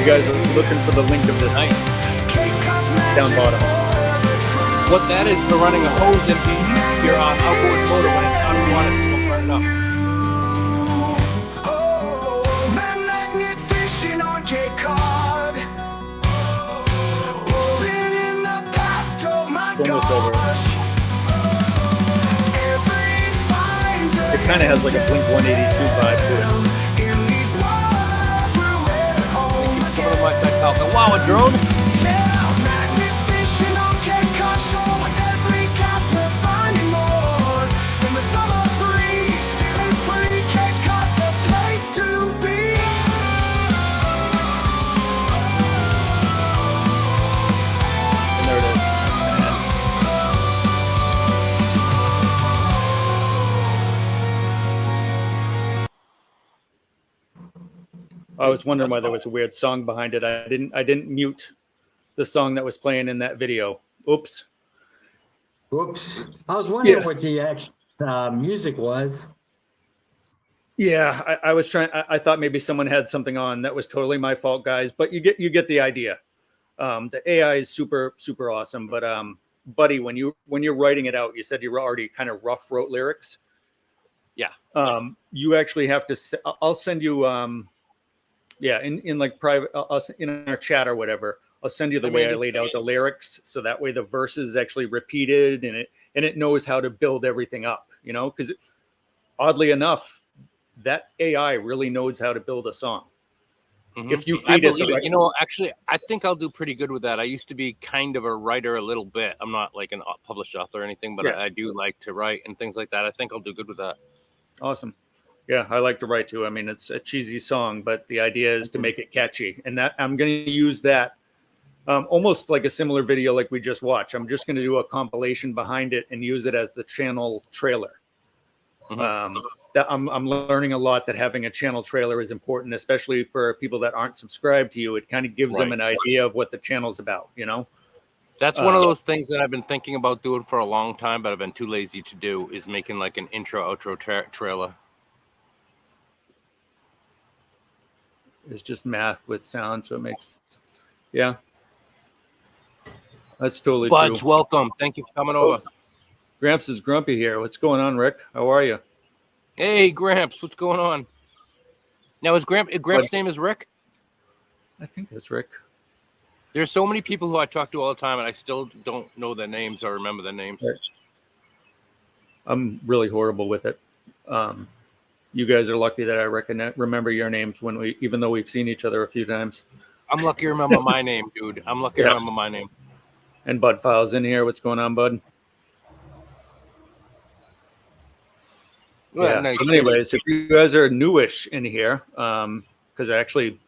you guys are looking for the link of this, Nice. down bottom. What that is for running a hose into your outboard motor when it's out of water, so you don't burn it up. Magnet fishing on Cape Cod. Rolling in the past, oh my It's almost over. gosh. Every finds a It kind of has like a Blink 182 vibe to it. in these waters, we're at home Come on my side, Falcon. Wow, a drone? now. Magnet fishing on Cape Cod shore. Every cast we're finding more. In the summer breeze, feeling free. Cape Cod's the place to be. And there it is. I was wondering why there was a weird song behind it. I didn't mute the song that was playing in that video. Oops. Oops. I was wondering Yeah. what the actual music was. Yeah, I was trying. I thought maybe someone had something on. That was totally my fault, guys. But you get the idea. The AI is super awesome. But buddy, when you're writing it out, you said you were already kind of rough wrote lyrics. Yeah. You actually have to. I'll send you. Yeah, in like private, in our chat or whatever. I'll send you the way I laid out the lyrics, so that way the verse is actually repeated and it knows how to build everything up. You know, because oddly enough, that AI really knows how to build a song. Mhm. If you I feed it, believe the it. right, You know, actually, I think I'll do pretty good with that. I used to be kind of a writer a little bit. I'm not like a published author or anything, but Yeah. I do like to write and things like that. I think I'll do good with that. awesome. Yeah, I like to write too. I mean, it's a cheesy song, but the idea is to make it catchy, and that I'm going to use that almost like a similar video like we just watched. I'm just going to do a compilation behind it and use it as the channel trailer. That I'm learning a lot that having a channel trailer is important, especially for people that aren't subscribed to you. It kind of gives them Right. an idea of what the channel's about, you know? That's one of those things that I've been thinking about doing for a long time, but I've been too lazy to do, is making like an intro, outro trailer. It's just math with sound, so it makes, yeah. That's totally Buds, true. welcome. Thank you for coming over. Gramps is grumpy here. What's going on, Rick? How are you? Hey, Gramps, what's going on? Now, is Gramps' name is Rick? I think that's Rick. There's so many people who I talk to all the time, and I still don't know their names or remember their names. Right. I'm really horrible with it. You guys are lucky that I remember your names even though we've seen each other a few times. I'm lucky to remember my name, dude. I'm lucky to Yeah. remember my name. And Bud File's in here. What's going on, Bud? Well, Yeah. no, So anyways, if you guys are newish in here, because actually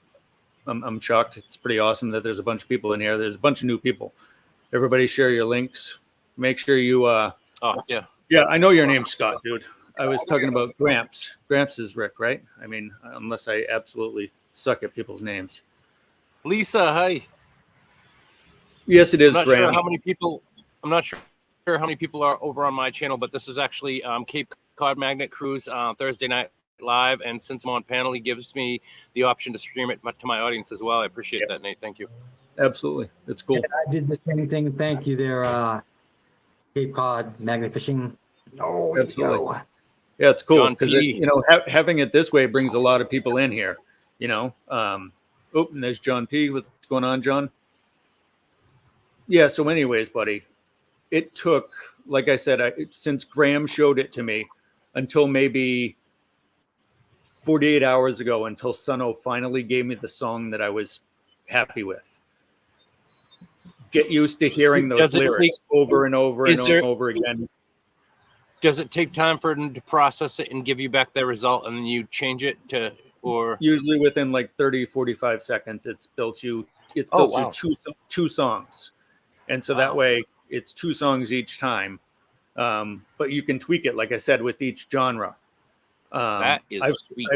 I'm shocked. It's pretty awesome that there's a bunch of people in here. There's a bunch of new people. Everybody share your links. Make sure you oh, yeah. yeah, I know your name's Scott, dude. I was talking about Gramps. Gramps is Rick, right? I mean, unless I absolutely suck at people's names. Lisa, hi. Yes, it is I'm not Graham. sure how many people. I'm not sure how many people are over on my channel, but this is actually Cape Cod Magnet Cruise Thursday night live. And since I'm on panel, he gives me the option to stream it to my audience as well. I appreciate that, Nate. Thank you. Absolutely. It's cool. And I did the same thing. Thank you there, Cape Cod Magnet Fishing. Oh, Absolutely. Yeah, it's cool John because P. having it this way brings a lot of people in here. You know, and there's John P. What's going on, John? Yeah. So, anyways, buddy, it took, like I said, since Graham showed it to me until maybe 48 hours ago, until Sunno finally gave me the song that I was happy with. Get used to hearing those lyrics over and over and over again. Does it take time for them to process it and give you back their result, and then you change it to, or usually within like 30, 45 seconds, it's built you two songs. And so that way it's two songs each time. But you can tweak it, like I said, with each genre. That is sweet.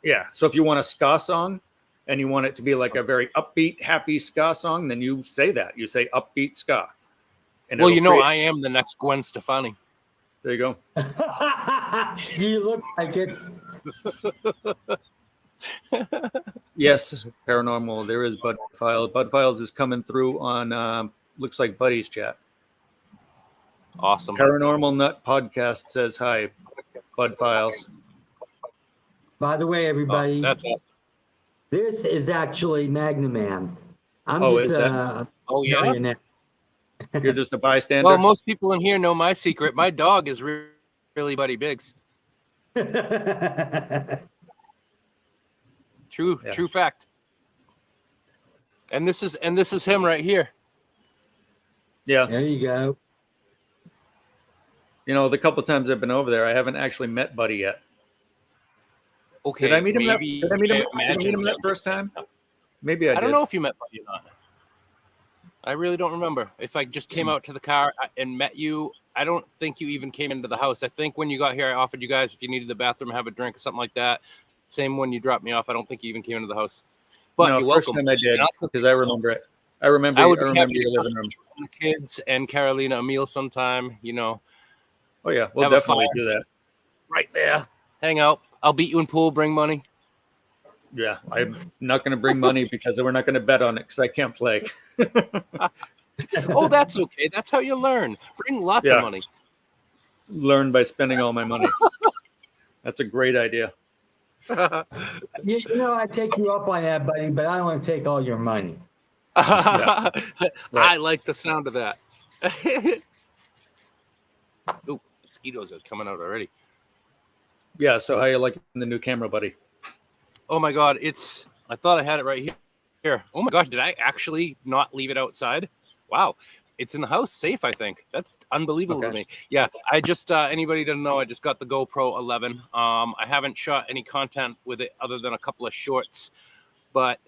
Yeah. So if you want a ska song and you want it to be like a very upbeat, happy ska song, then you say that. You say upbeat ska. And well, you know, I am the next Gwen Stefani. There you go. You look like it. Yes, paranormal. There is Bud Files. Bud Files is coming through on looks like Buddy's chat. Awesome. Paranormal Nut Podcast says hi, Bud Files. By the way, everybody, That's awesome. this is actually Magnaman. I'm Oh, just is that- a Oh, yeah? millionaire. You're just a bystander. Well, most people in here know my secret. My dog is really Buddy Biggs. True, Yeah. true fact. And this is him right here. Yeah. There you go. You know, the couple times I've been over there, I haven't actually met Buddy yet. Okay, Did I meet him? maybe Did I meet him imagine that first time? Maybe I did. don't know if you met Buddy or not. I really don't remember. If I just came out to the car and met you, I don't think you even came into the house. I think when you got here, I offered you guys if you needed the bathroom, have a drink or something like that. Same when you dropped me off. I don't think you even came into the house. But No, you're first welcome. time I did, because I remember it. I remember I would be your happy to living room. the kids and Carolina a meal sometime, you know. Oh yeah, we'll Have a definitely fire. do that. Right there. Hang out. I'll beat you in pool, bring money. Yeah, I'm not going to bring money because we're not going to bet on it because I can't play. Oh, that's okay. That's how you learn. Bring lots Yeah. of money. Learn by spending all my money. That's a great idea. You know, I take you up on that, buddy, but I don't want to take all your money. I like the sound of that. Ooh, mosquitoes are coming out already. Yeah. So how you liking the new camera, buddy? Oh my God, I thought I had it right here. Oh my gosh, did I actually not leave it outside? Wow. It's in the house safe, I think. That's unbelievable to Okay. me. Yeah, I just anybody doesn't know, I just got the GoPro 11. I haven't shot any content with it other than a couple of shorts, but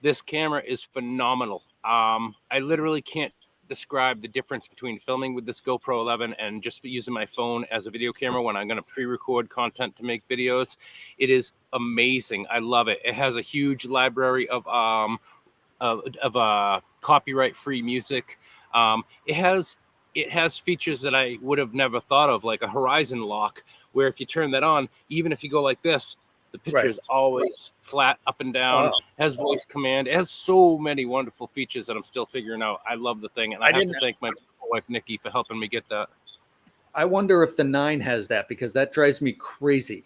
this camera is phenomenal. I literally can't describe the difference between filming with this GoPro 11 and just using my phone as a video camera when I'm going to pre-record content to make videos. It is amazing. I love it. It has a huge library of copyright-free music. It has features that I would have never thought of, like a horizon lock, where if you turn that on, even if you go like this, the picture Right. is always flat up and down. Wow. Has voice command. It has so many wonderful features that I'm still figuring out. I love the thing, and I have to thank my wife Nikki for helping me get that. I wonder if the 9 has that because that drives me crazy.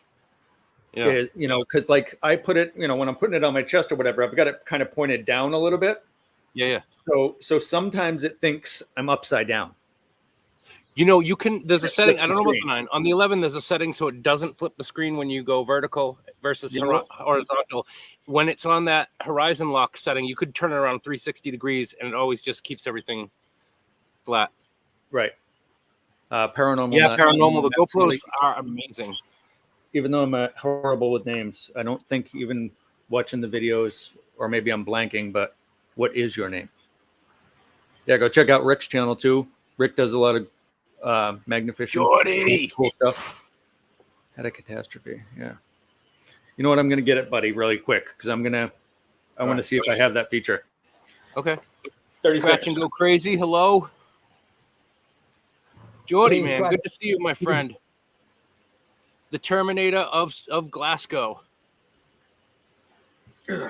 Yeah. You know, because like I put it, you know, when I'm putting it on my chest or whatever, I've got it kind of pointed down a little bit. Yeah. So sometimes it thinks I'm upside down. You know, there's a It setting. flips I the don't know about screen. the 9. On the 11, there's a setting so it doesn't flip the screen when you go vertical versus You know- horizontal. When it's on that horizon lock setting, you could turn it around 360 degrees and it always just keeps everything flat. Right. Paranormal. Yeah, Nut. paranormal. The Absolutely. GoPros are amazing. Even though I'm horrible with names, I don't think even watching the videos, or maybe I'm blanking, but what is your name? Yeah, go check out Rick's channel too. Rick does a lot of magnificent Jordy! cool stuff. Had a catastrophe. Yeah. You know what? I'm going to get it, buddy, really quick because I want to see if I have that feature. Okay. 30 Scratch seconds. and go crazy. Hello. Jordy, Hey, man. Scratch. Good to see you, my friend. The Terminator of Glasgow. All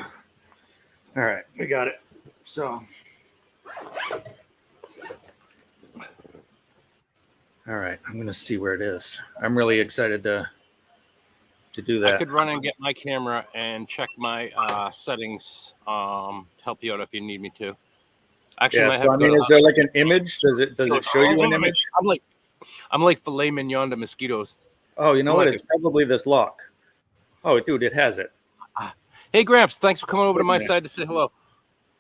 right, we got it. So, all right, I'm going to see where it is. I'm really excited to do I that. could run and get my camera and check my settings. Help you out if you need me to. Actually, Yeah. might So, have I to go mean, to is there like an image? Does it show you an I'm image? I'm like filet mignon to mosquitoes. Oh, you know what? like It's probably this lock. Oh, dude, it has it. Hey, Gramps, thanks for coming over to Wait a my minute. side to say hello.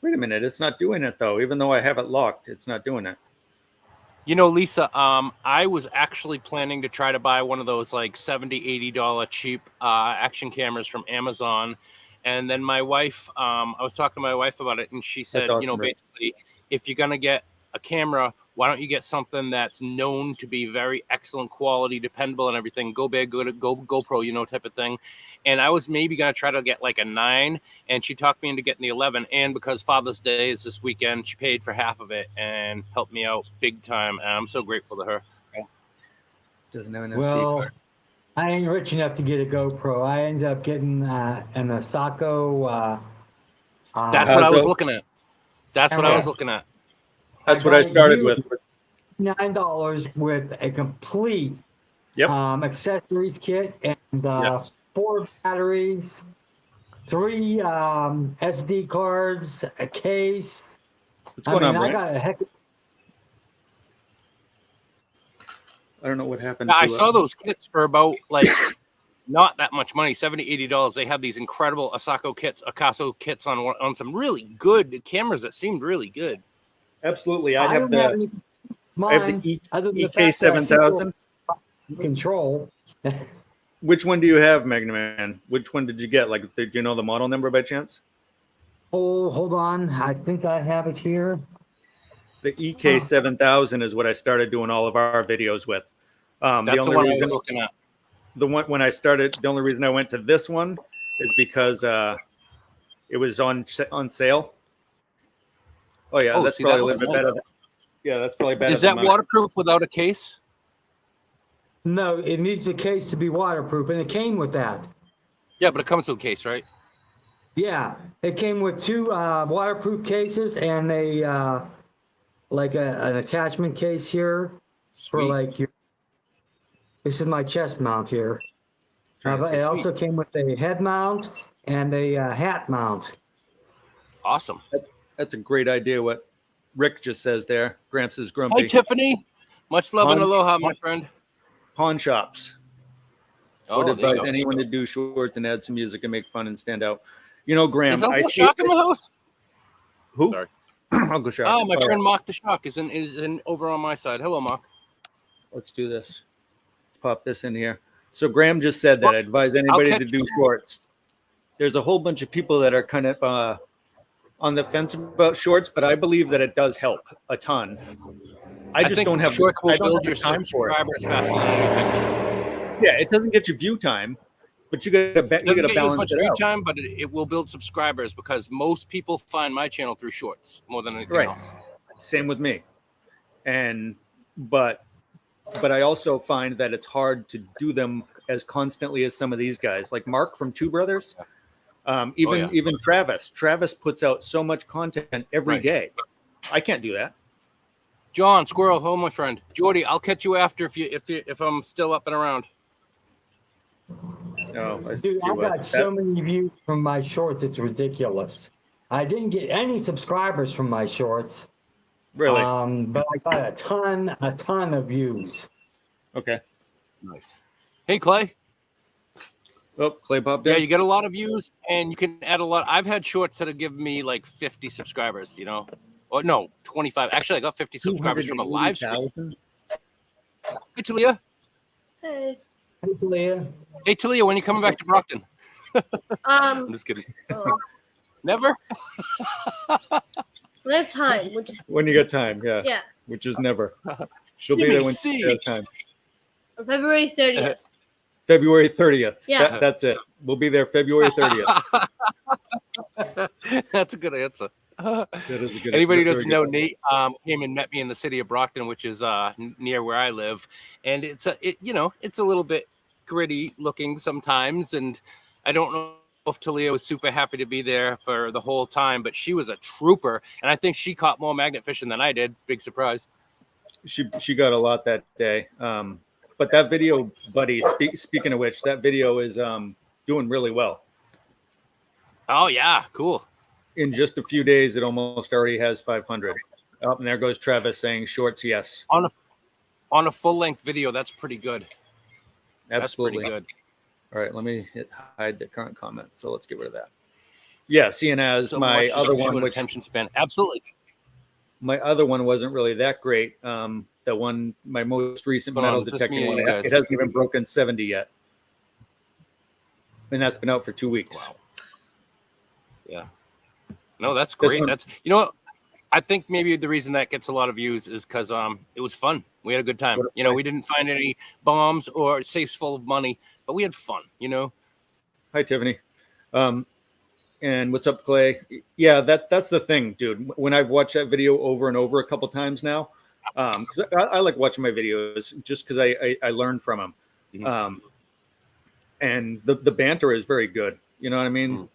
Wait a minute, it's not doing it though. Even though I have it locked, it's not doing it. You know, Lisa, I was actually planning to try to buy one of those like $70, $80 cheap action cameras from Amazon. And then my wife, I was talking to my wife about it, and she said, awesome, you know, Rick. basically, if you're going to get a camera, why don't you get something that's known to be very excellent quality, dependable and everything, go big, go GoPro, you know, type of thing. And I was maybe going to try to get like a 9, and she talked me into getting the 11. And because Father's Day is this weekend, she paid for half of it and helped me out big time. And I'm so grateful to her. Doesn't have an SD Well, card. I ain't rich enough to get a GoPro. I ended up getting an Asako. That's what I was Hazo. looking at. That's what I was looking at. That's what I started with. $9 with a complete Yep. accessories kit and Yes. 4 batteries, 3 SD cards, a case. What's going on, I Brent? got a heck. I don't know what happened. Now, I to, saw those kits for about like not that much money, $70-$80. They have these incredible Asako kits on some really good cameras that seemed really good. Absolutely. I have the other than the fact that I see EK7000. control. Which one do you have, Magnaman? Which one did you get? Like, did you know the model number by chance? Oh, hold on. I think I have it here. The EK7000 is what I started doing all of our videos with. That's the one I was looking at. The one when I started, the only reason I went to this one is because it was on sale. Oh yeah, Oh, that's see, probably that a little bit looks better. nice. Yeah, that's probably better. Is that waterproof without a case? No, it needs a case to be waterproof, and it came with that. Yeah, but it comes with a case, right? Yeah, it came with 2 waterproof cases and a like an attachment case here for Sweet. like your. This is my chest mount here. But it also came with a head mount and a hat mount. Awesome. That's a great idea. What Rick just says there. Gramps is grumpy. Hi, Tiffany. Much love and Pawn- aloha, my friend. Pawn shops. Oh, Would there you advise go. anyone to do shorts and add some music and make fun and stand out. You know, Graham. Is Uncle I see Shock in the house? who? Sorry. Uncle Shock. Oh, my All friend right, Mock the Shock is in over on my side. Hello, Mock. let's do this. Let's pop this in here. So Graham just said that I advise anybody to catch do shorts. There's a whole bunch of people that are kind of on the fence about shorts, but I believe that it does help a ton. I just think don't have shorts will I don't build have your the time for it. subscribers faster than anything. Yeah, it doesn't get you view time, but you got to It doesn't get you as balance much it view out. time, but it will build subscribers because most people find my channel through shorts more than anything Right. else. Same with me. But I also find that it's hard to do them as constantly as some of these guys, like Mark from Two Brothers. Even Travis. Travis puts out so much content every Right. day. I can't do that. John Squirrel, hello, my friend. Jordy, I'll catch you after if I'm still up and around. No, I Dude, see I what- got so many views from my shorts, it's ridiculous. I didn't get any subscribers from my shorts. really. But I got a ton of views. Okay. Nice. Hey, Clay. Oh, Clay popped Yeah, in. you get a lot of views and you can add a lot. I've had shorts that have given me like 50 subscribers, you know, or no, 25. Actually, I got 50 subscribers from a live stream. 280,000? Hey, Talia. Hey. Hey, Leah. Hey, Talia, when are you coming back to Brockton? I'm just kidding. Oh, Never? when I have time, which is When you get time, yeah. yeah, Which is never. She'll Give be me there when C. she has time. on February 30th. February 30th. Yeah. That's it. We'll be there February 30th. That's a good answer. That is a good. Anybody who very doesn't good. know, Nate came and met me in the city of Brockton, which is near where I live, and it's a little bit gritty looking sometimes, and I don't know if Talia was super happy to be there for the whole time, but she was a trooper, and I think she caught more magnet fishing than I did. Big surprise. She got a lot that day. But that video, buddy. Speaking of which, that video is doing really well. Oh yeah, cool. In just a few days, it almost already has 500. Oh, and there goes Travis saying shorts, yes. On a full length video, that's pretty good. Absolutely. That's pretty good. All right, let me hide the current comment. So let's get rid of that. Yeah, seeing as So my much other one, short which attention span. Absolutely. my other one wasn't really that great. The one, my most recent Hold on, metal is this detecting me or one, you guys? it hasn't even broken 70 yet. And that's been out for 2 weeks. Wow. Yeah. No, that's This great. one- That's what I think maybe the reason that gets a lot of views is because it was fun. We had a good time. You know, we didn't find any bombs or safes full of money, but we had fun, you know. Hi, Tiffany. And what's up, Clay? Yeah, that's the thing, dude. When I've watched that video over and over a couple times now, because I like watching my videos just because I learn from them. Mhm. and the banter is very good. You know what I mean?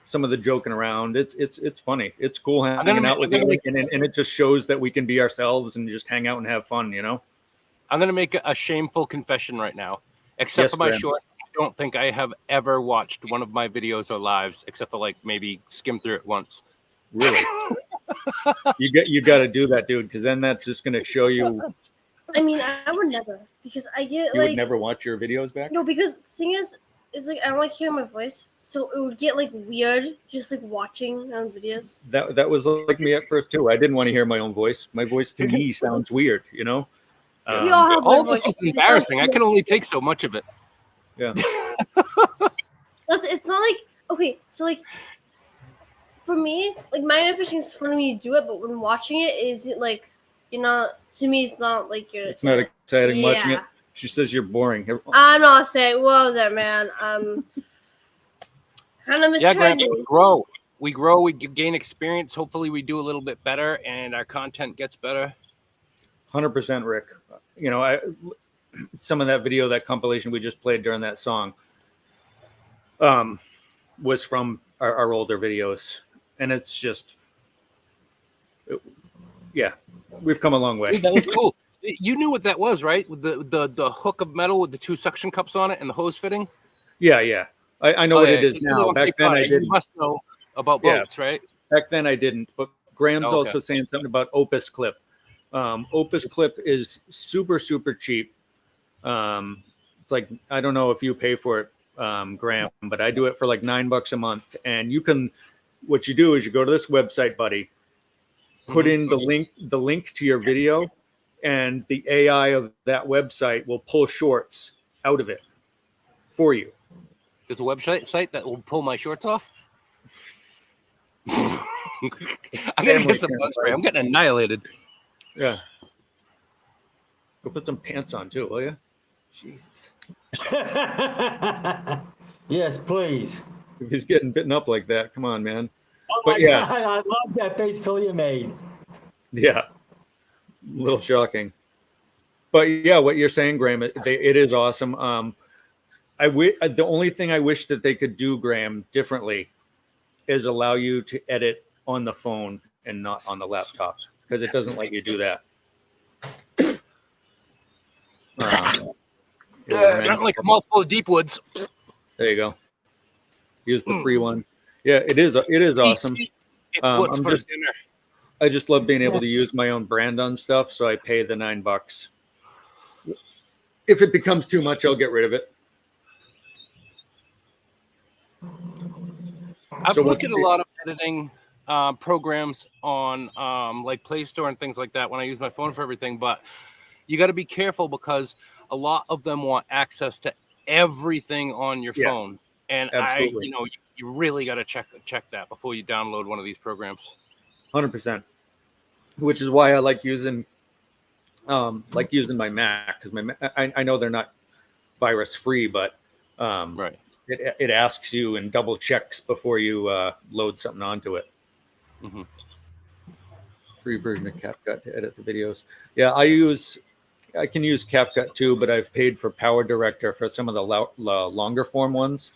Some of the joking around, it's funny. It's cool hanging out with you, and it just shows that we can be ourselves and just hang out and have fun. You know. I'm gonna make a shameful confession right now. Except for my short, I don't think I have ever watched one of my videos or lives, except for like maybe skim through it once. Really? you got to do that, dude, because then that's just gonna show you. I mean, I would never, because I get You like would never watch your videos back. no, because the thing is, it's like I don't like hearing my voice, so it would get like weird just like watching on videos. That was like me at first too. I didn't want to hear my own voice. My voice to me sounds weird, you know. We all have all one this voice. is embarrassing. I can only take so much of it. Yeah. Plus, it's not like okay, so like for me, like Magnaman fishing is fun when you do it, but when watching it, is it like you're not? To me, it's not like you're. It's not exciting watching it. Yeah. She says you're boring. I'm not saying, whoa there, man. Kind of Yeah, misheard Graham, you. we grow, we gain experience. Hopefully, we do a little bit better, and our content gets better. 100%, Rick. You know, some of that video, that compilation we just played during that song, was from our older videos, and it's just, yeah, we've come a long way. Dude, that was cool. You knew what that was, right? With the hook of metal with the 2 suction cups on it and the hose fitting. Yeah. I know what it is now. Back then I didn't. You must know about boats, right? Back then I didn't. But Graham's also saying something about Opus Clip. Opus Clip is super cheap. It's like, I don't know if you pay for it, Graham, but I do it for like $9 a month. And you can, what you do is you go to this website, buddy, put in the link to your video, and the AI of that website will pull shorts out of it for you. There's a website site that will pull my shorts off. I gotta get some bug spray. I'm getting annihilated. Yeah. Go put some pants on too, will you? Jesus. Yes, please. If he's getting bitten up like that, come on, man. Oh But my yeah. God, I love that face Talia made. Yeah. A little shocking. But yeah, what you're saying, Graham, it is awesome. The only thing I wish that they could do, Graham, differently is allow you to edit on the phone and not on the laptop, because it doesn't let you do that. Not like a mouthful of deep woods. There you go. Use the free one. Yeah, it is awesome. It's what's for dinner. I just love being able to use my own brand on stuff, so I pay the $9. If it becomes too much, I'll get rid of it. I've looked at a lot of editing programs on like Play Store and things like that when I use my phone for everything, but you got to be careful because a lot of them want access to everything on your phone, and absolutely. you really got to check that before you download one of these programs. 100%. Which is why I like using my Mac, because I know they're not virus free, but right. It asks you and double checks before you load something onto it. Mm-hmm. Free version of CapCut to edit the videos. Yeah, I can use CapCut too, but I've paid for Power Director for some of the longer form ones,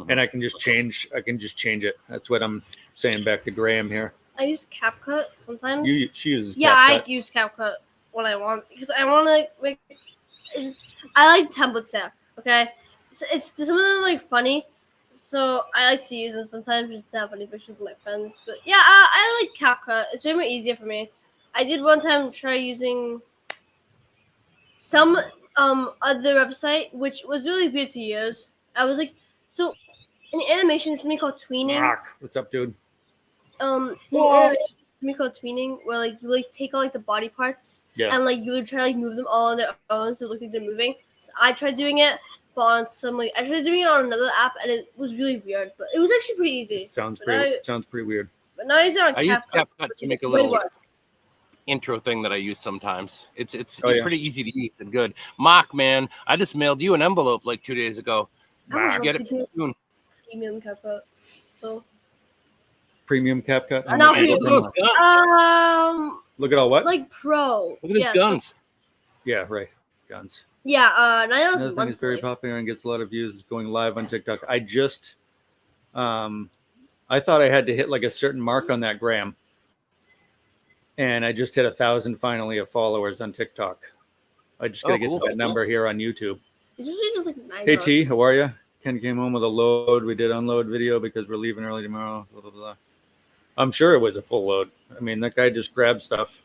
and I can just change it. That's what I'm saying back to Graham here. I use CapCut sometimes. She uses yeah, CapCut. I use CapCut when I want, because I want to make. I like templates there. Okay, so some of them are like funny, so I like to use them sometimes just to have funny pictures with my friends. But yeah, I like CapCut. It's way more easier for me. I did one time try using some other website, which was really weird to use. I was like, so in animation, it's something called tweening. Mark, what's up, dude? Something called tweening, where like you like take all like the body parts, and like you would try to like move them all on their own so it looks like they're moving. So I tried doing it, but on some I tried doing it on another app, and it was really weird. But it was actually pretty easy. It sounds pretty weird. But now I use it on I use CapCut to make a little intro thing that I use sometimes. It's pretty easy to use and good. Mark, man, I just mailed you an envelope like 2 days ago. Get it soon. Premium CapCut. So. Premium CapCut. Not Look at those guns. Look at all what? Like pro. Look at his guns. Yeah, right. Guns. Yeah, 9 hours Another thing that's very monthly. popular and gets a lot of views is going live on TikTok. I thought I had to hit like a certain mark on that gram, and I just hit 1,000 finally of followers on TikTok. I just got to get to that number here on YouTube. It's usually just like 9 Hey hours. T, how are you? Ken came home with a load. We did unload video because we're leaving early tomorrow. Blah, blah, blah. I'm sure it was a full load. I mean, that guy just grabbed stuff.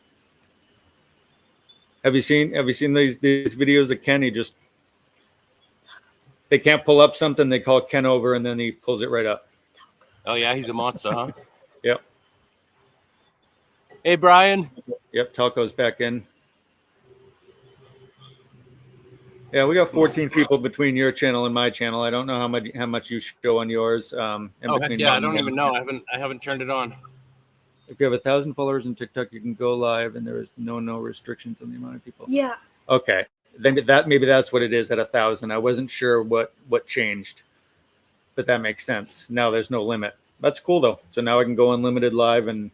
Have you seen these videos of Ken? They can't pull up something, they call Ken over and then he pulls it right up. Oh yeah, he's a monster, huh? Yep. Hey Brian. Yep, Talco's back in. Yeah, we got 14 people between your channel and my channel. I don't know how much you show on yours. Oh heck yeah, I don't even know. I haven't turned it on. If you have 1,000 followers on TikTok, you can go live, and there is no restrictions on the amount of people. Yeah. Okay, then maybe that's what it is at 1,000. I wasn't sure what changed, but that makes sense. Now there's no limit. That's cool though. So now I can go unlimited live, and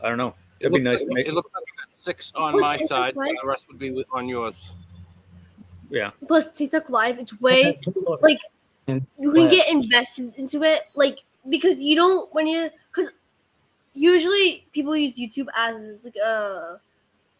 I don't know. It'd be nice to make. It looks like I got 6 on my side, so the rest would be on yours. Yeah. Plus TikTok Live, it's way like you can get invested into it, like because you don't because usually people use YouTube as like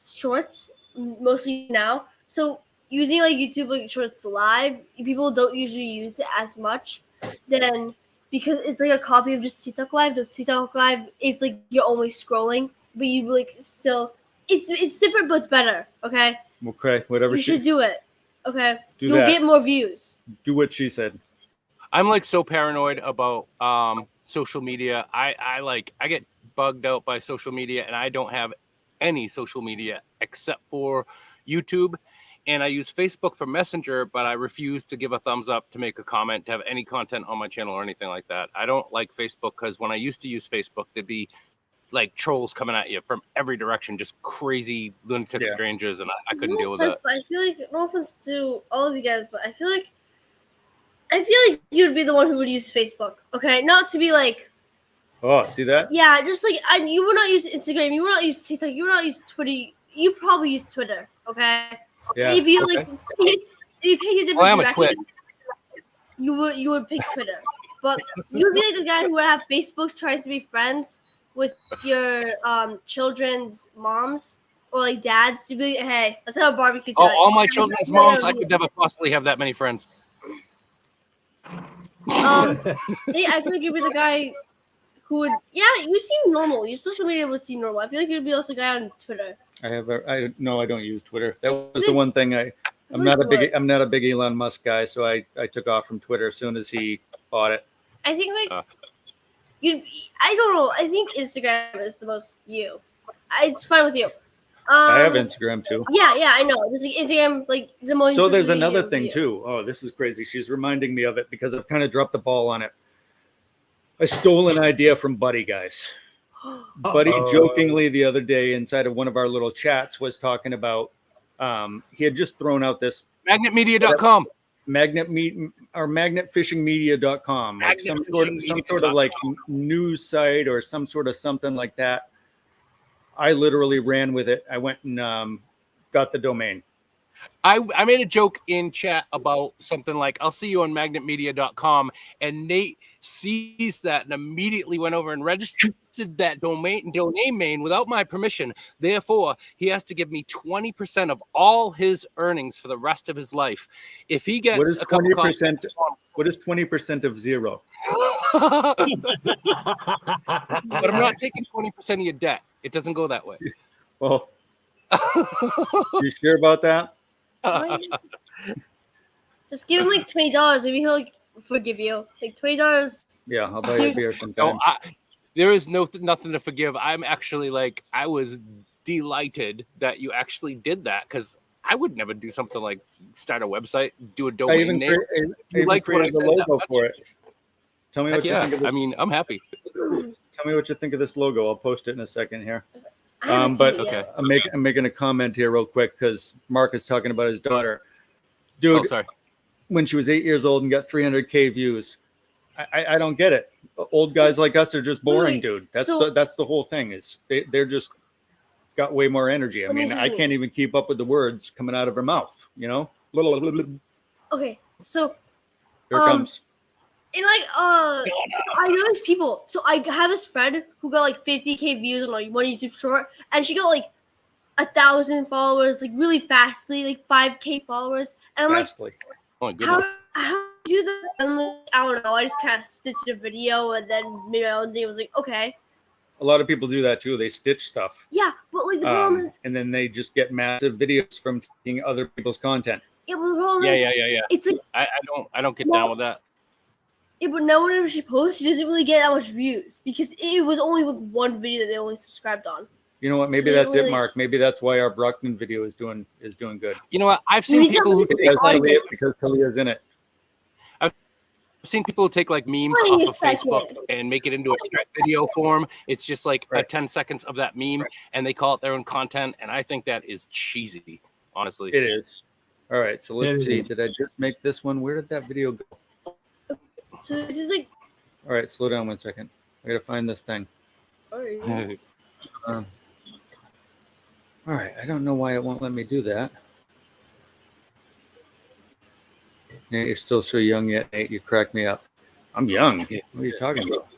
shorts mostly now. So using like YouTube like shorts live, people don't usually use it as much. Then because it's like a copy of just TikTok Live. The TikTok Live is like you're only scrolling, but you like still it's different, but it's better. Okay. Okay. Whatever. You should do it. Okay. You'll get more views. Do what she said. I'm like so paranoid about social media. I get bugged out by social media, and I don't have any social media except for YouTube, and I use Facebook for Messenger, but I refuse to give a thumbs up, to make a comment, to have any content on my channel or anything like that. I don't like Facebook because when I used to use Facebook, there'd be like trolls coming at you from every direction, just crazy lunatic strangers, and I couldn't deal with that. I feel like no offense to all of you guys, but I feel like you'd be the one who would use Facebook. Okay, not to be like. Oh, see that? Yeah, just like you would not use Instagram, you would not use TikTok, you would not use Twitter. You probably use Twitter. Okay. Yeah. If you like, if you pick a different I'm a direction, twit. you would pick Twitter. But you would be like the guy who would have Facebook trying to be friends with your children's moms or like dads. You'd be like, hey, let's have a barbecue tonight. All my children's moms, I could never possibly have that many friends. I feel like you'd be the guy who would. Yeah, you seem normal. Your social media would seem normal. I feel like you'd be also the guy on Twitter. I don't use Twitter. That was the one thing I'm not a big Elon Musk guy, so I took off from Twitter as soon as he bought it. I think like I don't know. I think Instagram is the most you. It's fine with you. I have Instagram too. Yeah, I know. There's like Instagram, like the most. So there's another thing too. Oh, this is crazy. She's reminding me of it because I've kind of dropped the ball on it. I stole an idea from Buddy, guys. Buddy jokingly the other day inside of one of our little chats was talking about he had just thrown out this magnetmedia.com. magnetfishingmedia.com, like some sort of like news site or some sort of something like that. I literally ran with it. I went and got the domain. I made a joke in chat about something like, I'll see you on magnetmedia.com, and Nate sees that and immediately went over and registered that domain name without my permission. Therefore, he has to give me 20% of all his earnings for the rest of his life. If he gets what is a couple 20%? What is 20% of zero? But I'm not taking 20% of your debt. It doesn't go that way. Well, you sure about that? Just give him like $20. Maybe he'll like forgive you. Like $20. Yeah, I'll buy you a beer sometime. No, there is nothing to forgive. I'm actually like, I was delighted that you actually did that, because I would never do something like start a website, do a domain name. I even created the logo for it. Tell me what you think of this. I mean, I'm happy. Tell me what you think of this logo. I'll post it in a second here. But okay. I'm making a comment here real quick because Mark is talking about his daughter. Dude, sorry. When she was 8 years old and got 300K views, I don't get it. Old guys like us are just boring, dude. That's the whole thing. Is they're just got way more energy. I Let me mean, see I something. can't even keep up with the words coming out of her mouth, you know? Okay, so Here it comes. and like I know these people. So I have this friend who got like 50K views on like one YouTube short, and she got like 1,000 followers like really fastly, like 5K followers, and I'm Fastly. Oh my like, goodness. how do you do that? And like, I don't know. I just kind of stitched a video, and then maybe my own day was like, okay, A lot of people do that too. They stitch stuff. yeah, but like the problem is, And then they just get massive videos from taking other people's content. yeah, but the problem Yeah, is, yeah. it's like, I don't get down with that. yeah, but now whenever she posts, she doesn't really get that much views because it was only like one video that they only subscribed on. You know what? Maybe So, that's it, like- Mark. Maybe that's why our Brockman video is doing good. You know what? I've You seen need people who something take like Because Talia's in it. I've seen people who take like memes Wait off a of Facebook second. and make it into a straight video form. It's just like Right. 10 seconds of that meme, and they call it their own content. And I think that is cheesy, honestly. It is. All right, so let's It see. is. Did I just make this one? Where did that video go? So this is like, All right, slow down 1 second. I gotta find this thing. Um, all right, I don't know why it won't let me do that. Nate, you're still so young yet, Nate. You crack me up. I'm young. What are you talking about?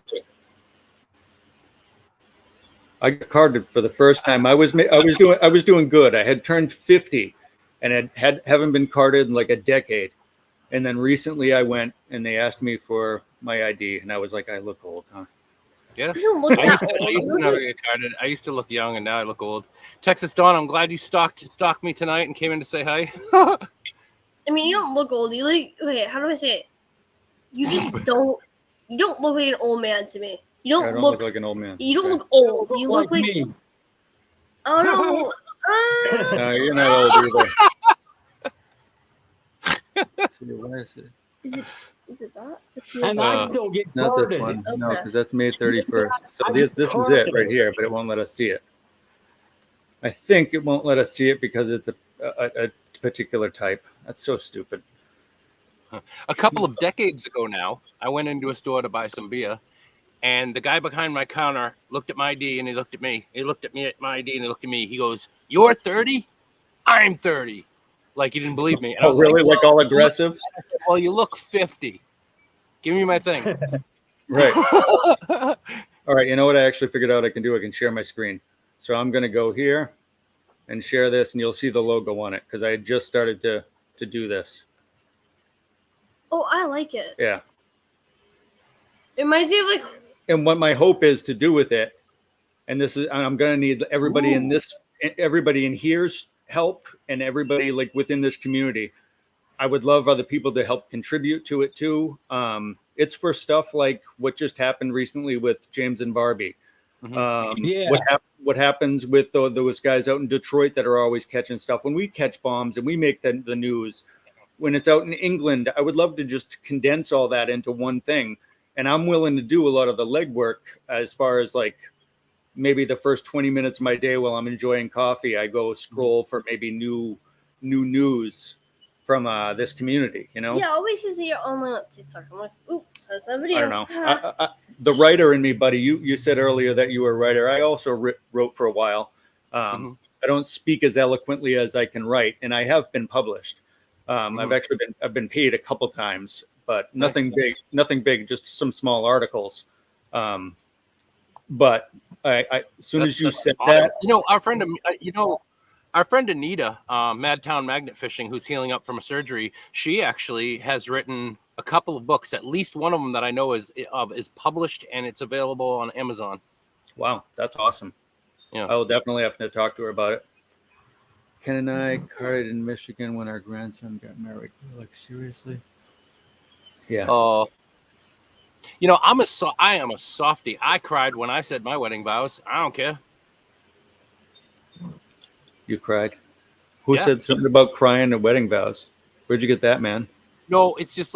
I got carded for the first time. I was doing good. I had turned 50, and haven't been carded in like a decade. And then recently, I went and they asked me for my ID, and I was like, I look old, huh? Yeah. you don't look I that used to old. never get carded. I used to look young, and now I look old. Texas Dawn, I'm glad you stalked me tonight and came in to say hi. I mean, you don't look old. You like, okay, how do I say it? You just don't. You don't look like an old man to me. You I don't don't look. look like an old man. You don't Okay. look old. You look like. me. I don't know. No, you're not old either. Let's see, why is it? Is it that? And I still get Not this carded. one. No, Okay. because that's May 31st. So I this get is it carded. right here, but it won't let us see it. I think it won't let us see it because it's a particular type. That's so stupid. A couple of decades ago now, I went into a store to buy some beer, and the guy behind my counter looked at my ID and he looked at me. He looked at me at my ID and he looked at me. He goes, "You're 30? I'm 30." Like he didn't believe me. And I Oh, was really? Like, Like all aggressive? well, you look 50. Give me my thing. Right. All right. You know what I actually figured out I can do? I can share my screen. So I'm going to go here and share this, and you'll see the logo on it because I had just started to do this. Oh, I like it. Yeah. It reminds me of like. And what my hope is to do with it, and this is, I'm going to need everybody in here's help, and everybody like within this community. I would love other people to help contribute to it too. It's for stuff like what just happened recently with James and Barbie. Yeah. What happens with those guys out in Detroit that are always catching stuff? When we catch bombs and we make the news, when it's out in England, I would love to just condense all that into one thing. And I'm willing to do a lot of the legwork as far as like maybe the first 20 minutes of my day while I'm enjoying coffee, I go scroll for maybe new news from this community, you know? Yeah, always says that you're online on TikTok. I'm like, ooh, that's a video. I don't know. The writer in me, buddy, you said earlier that you were a writer. I also wrote for a while. I don't speak as eloquently as I can write, and I have been published. I've been paid a couple times, but nothing big, just some small articles. But as soon as you said awesome. that, You know, our friend Anita, Madtown Magnet Fishing, who's healing up from a surgery, she actually has written a couple of books. At least one of them that I know is published and it's available on Amazon. wow, that's awesome. Yeah. I will definitely have to talk to her about it. Ken and I carded in Michigan when our grandson got married. Like, seriously? Yeah. You know, I am a softie. I cried when I said my wedding vows. I don't care. You cried. Who Yeah. said something about crying at wedding vows? Where'd you get that, man? No, it's just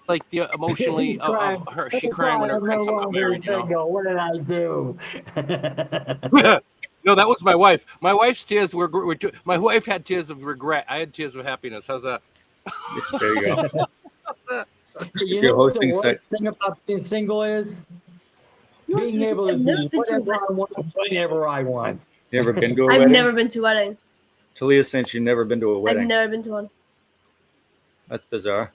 like the emotionally Crying. of her. She crying when her grandson got married. You know? What did I do? No, that was my wife. My wife's tears were my wife had tears of regret. I had tears of happiness. How's that? There you go. You You're know what the hosting worst site. thing about being single is? No, Being so able to I've never do been to a whatever I want, whenever I want. You ever been to a I've wedding? never been to a wedding. Talia, since you've never been to a I've wedding. never been to one. That's bizarre.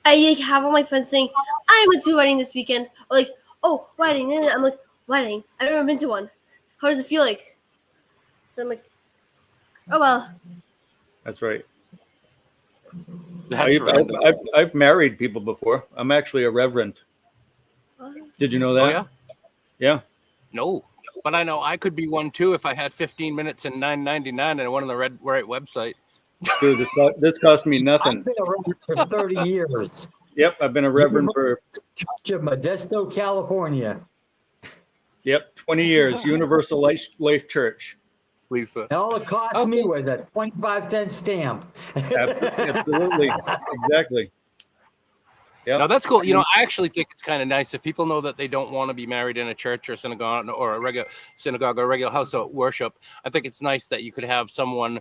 I like have all my friends saying, I went to a wedding this weekend. Or like, oh, wedding. And I'm like, wedding? I've never been to one. How does it feel like? So I'm like, oh well. That's right. That's I've married people before. I'm actually a reverend. Did you know that? Oh yeah. Yeah. No, but I know I could be one too if I had 15 minutes and $9.99 and I went on the right website. Dude, this cost me I've nothing. been around for 30 years. Yep, I've been a reverend for Church of Modesto, California. 20 years. Universal Life Church. Lisa. All it cost me was a 25-cent stamp. Absolutely. Exactly. Yeah. Now that's cool. You know, I actually think it's kind of nice if people know that they don't want to be married in a church or synagogue or a regular synagogue or a regular house of worship. I think it's nice that you could have someone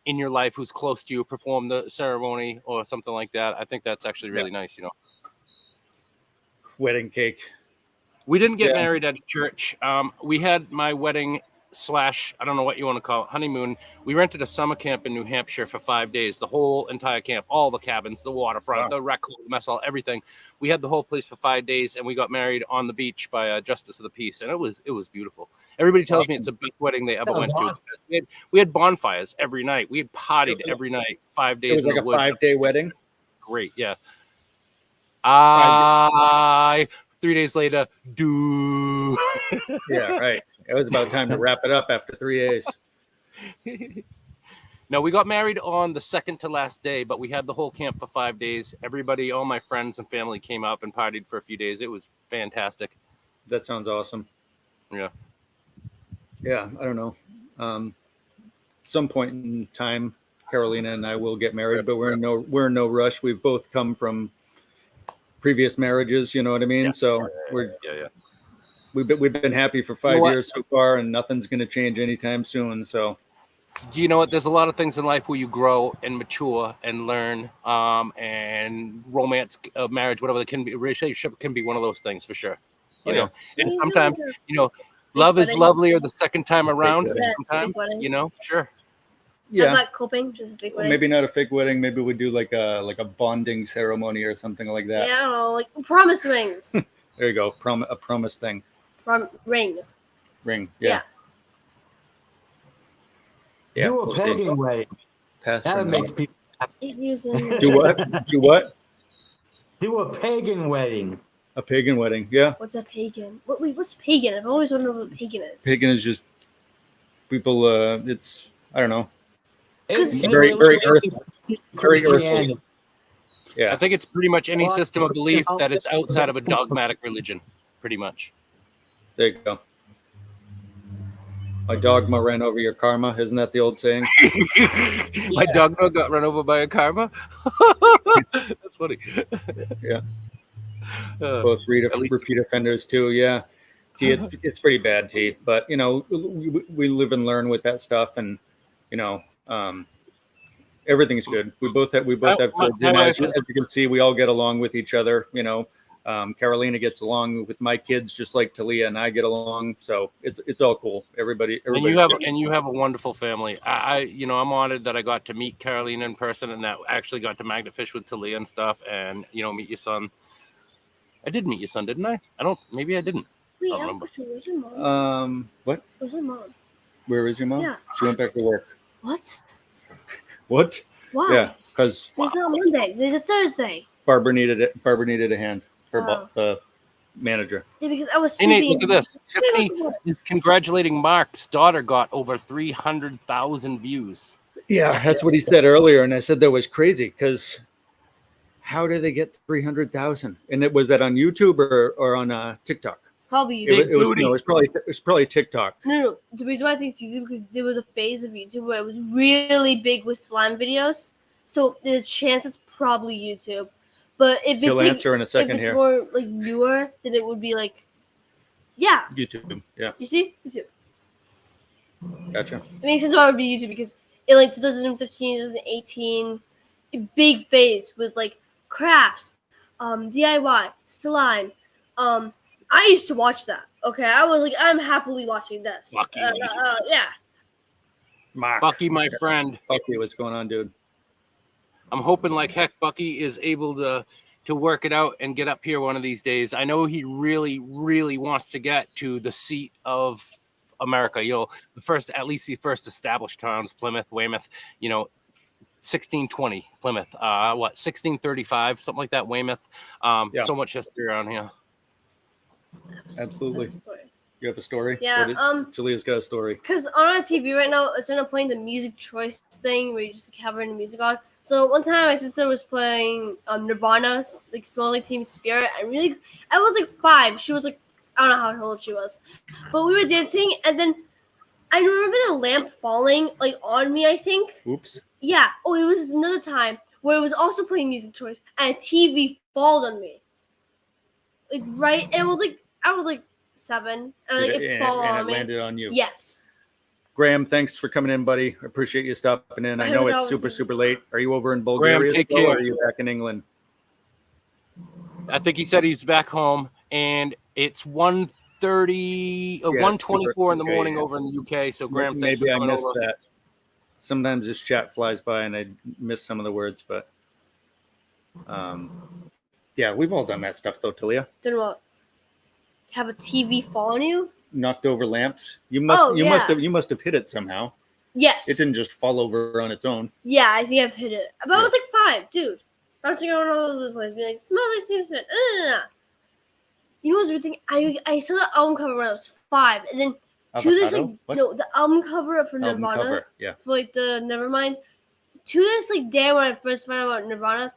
in your life who's close to you perform the ceremony or something like that. I think that's actually really nice. You know, Wedding cake. we didn't get married at a church. We had my wedding / I don't know what you want to call it, honeymoon. We rented a summer camp in New Hampshire for 5 days, the whole entire camp, all the cabins, the waterfront, the rec hall, the mess hall, everything. We had the whole place for 5 days, and we got married on the beach by a justice of the peace, and it was beautiful. Everybody tells me it's the best wedding they ever went to. We had bonfires every night. We had partied every night, 5 days. It was in like the a woods. 5-day wedding. Great, yeah. 3 days later, Yeah, right. It was about time to wrap it up after 3 days. No, we got married on the second to last day, but we had the whole camp for 5 days. Everybody, all my friends and family came up and partied for a few days. It was fantastic. That sounds awesome. Yeah. Yeah, I don't know. Some point in time, Carolina and I will get married, but we're in no rush. We've both come from previous marriages, you know what I mean? So we've been happy for 5 years so far, and nothing's going to change anytime soon. So, you know what? There's a lot of things in life where you grow and mature and learn, and romance, marriage, whatever it can be, relationship can be one of those things for sure. You know, and sometimes, you know, love is lovelier the second time around. Sometimes, you know, sure. Yeah. I'm not coping, just a fake wedding. Maybe not a fake wedding. Maybe we do like a bonding ceremony or something like that. Yeah, I don't know, like promise rings. There you go. A promise thing. Ring. Yeah. Do a pagan wedding. That makes people happy. Do what? Do what? Do a pagan wedding. A pagan wedding. Yeah. What's a pagan? What's pagan? I've always wondered what pagan is. Pagan is just people. It's I don't know. It's Very earthly. Very earthly. Yeah. I think it's pretty much any system of belief that is outside of a dogmatic religion, pretty much. There you go. My dogma ran over your karma. Isn't that the old saying? My dogma got run over by a karma. That's funny. Yeah. Both repeat offenders too. Yeah. T, it's pretty bad, T. But you know, we live and learn with that stuff, and you know, everything's good. We both have kids, and as you can see, we all get along with each other. You know, Carolina gets along with my kids just like Talia and I get along. So it's all cool. Everybody. And you have a wonderful family. I'm honored that I got to meet Carolina in person, and that actually got to Magnet fish with Talia and stuff, and meet your son. I did meet your son, didn't I? Maybe I didn't. Wait, I don't remember. Where's your mom? What? Where's your mom? Where is your mom? Yeah. She went back to work. What? What? Why? Yeah, because Today's not Monday. Today's a Thursday. Barbara needed it. Barbara needed a hand. The manager. Yeah, because I was Hey, sleeping. Nate, look at this. Tiffany is congratulating Mark's daughter got over 300,000 views. Yeah, that's what he said earlier, and I said that was crazy because how did they get 300,000? And it was that on YouTube or on TikTok? Probably YouTube. YouTube. It was probably TikTok. No. The reason why I think it's YouTube because there was a phase of YouTube where it was really big with slime videos. So the chance it's probably YouTube. But if He'll answer in a second if it's here. more like newer, then it would be like, yeah. YouTube. Yeah. You see? YouTube. Gotcha. It makes sense why it would be YouTube because in like 2015, 2018, a big phase with like crafts, DIY, slime, I used to watch that. Okay, I was like, I'm happily watching this. Bucky. Yeah. Mark. Bucky, my friend. Bucky, what's going on, dude? I'm hoping like heck Bucky is able to work it out and get up here one of these days. I know he really, really wants to get to the seat of America. You know, at least the first established towns, Plymouth, Weymouth, you know, 1620 Plymouth, 1635, something like that, Weymouth. Yeah. So much history around here. Absolutely. Story. You have a story? Yeah, Talia's got a story. Because on our TV right now, it's not playing the music choice thing where you just having the music on. So one time my sister was playing Nirvana, like Smell Like Teen Spirit, and really, I was like 5. She was like, I don't know how old she was, but we were dancing, and then I remember the lamp falling like on me. I think. Oops. Yeah. Oh, it was another time where it was also playing music choice, and a TV fell on me. Like right, and I was like 7, and like it fell and on it me. landed on you. Yes. Graham, thanks for coming in, buddy. I appreciate you stopping in. I know it's super late. Are you over in Bulgaria take still, or care. are you back in England? I think he said he's back home, and it's 1:30 or 1:24 in the morning over in the UK. So Graham, thanks Maybe for I coming missed over. that. Sometimes this chat flies by and I miss some of the words, but yeah, we've all done that stuff though, Talia. Then what? Have a TV fall on you? Knocked over lamps. You must have hit it somehow. Yes. It didn't just fall over on its own. Yeah, I think I've hit it. But I Yeah. was like 5, dude. Bouncing around all over the place, being like, smells like Teen Spirit. You know what's weird thing? I saw the album cover when I was 5, and then to this like Avocado? What? no, the album cover for Album Nirvana cover. Yeah. for like the Nevermind. To this like day when I first found out about Nirvana,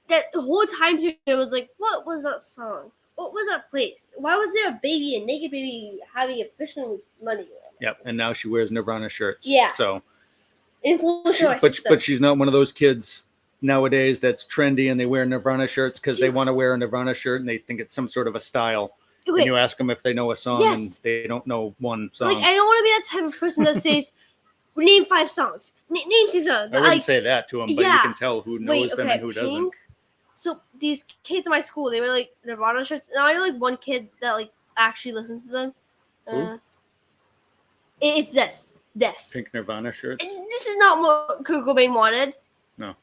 that whole time period was like, what was that song? What was that place? Why was there a baby, a naked baby, having a fishing money? Yep. And now she wears Nirvana shirts. Yeah. So Influence my sister. but she's not one of those kids nowadays that's trendy and they wear Nirvana shirts because they want to wear a Nirvana shirt and they think it's some sort of a style. Okay. And you ask them if they know a song Yes. and they don't know one song. Like, I don't want to be that type of person that says, name 5 songs. Name 6 songs. I wouldn't say that to them, but you yeah. can tell who knows them and who doesn't. Pink. So these kids in my school, they were like Nirvana shirts. Now I know like one kid that like actually listens to them. Who? It's this. Pink Nirvana shirts. This is not what Kurt Cobain wanted. No.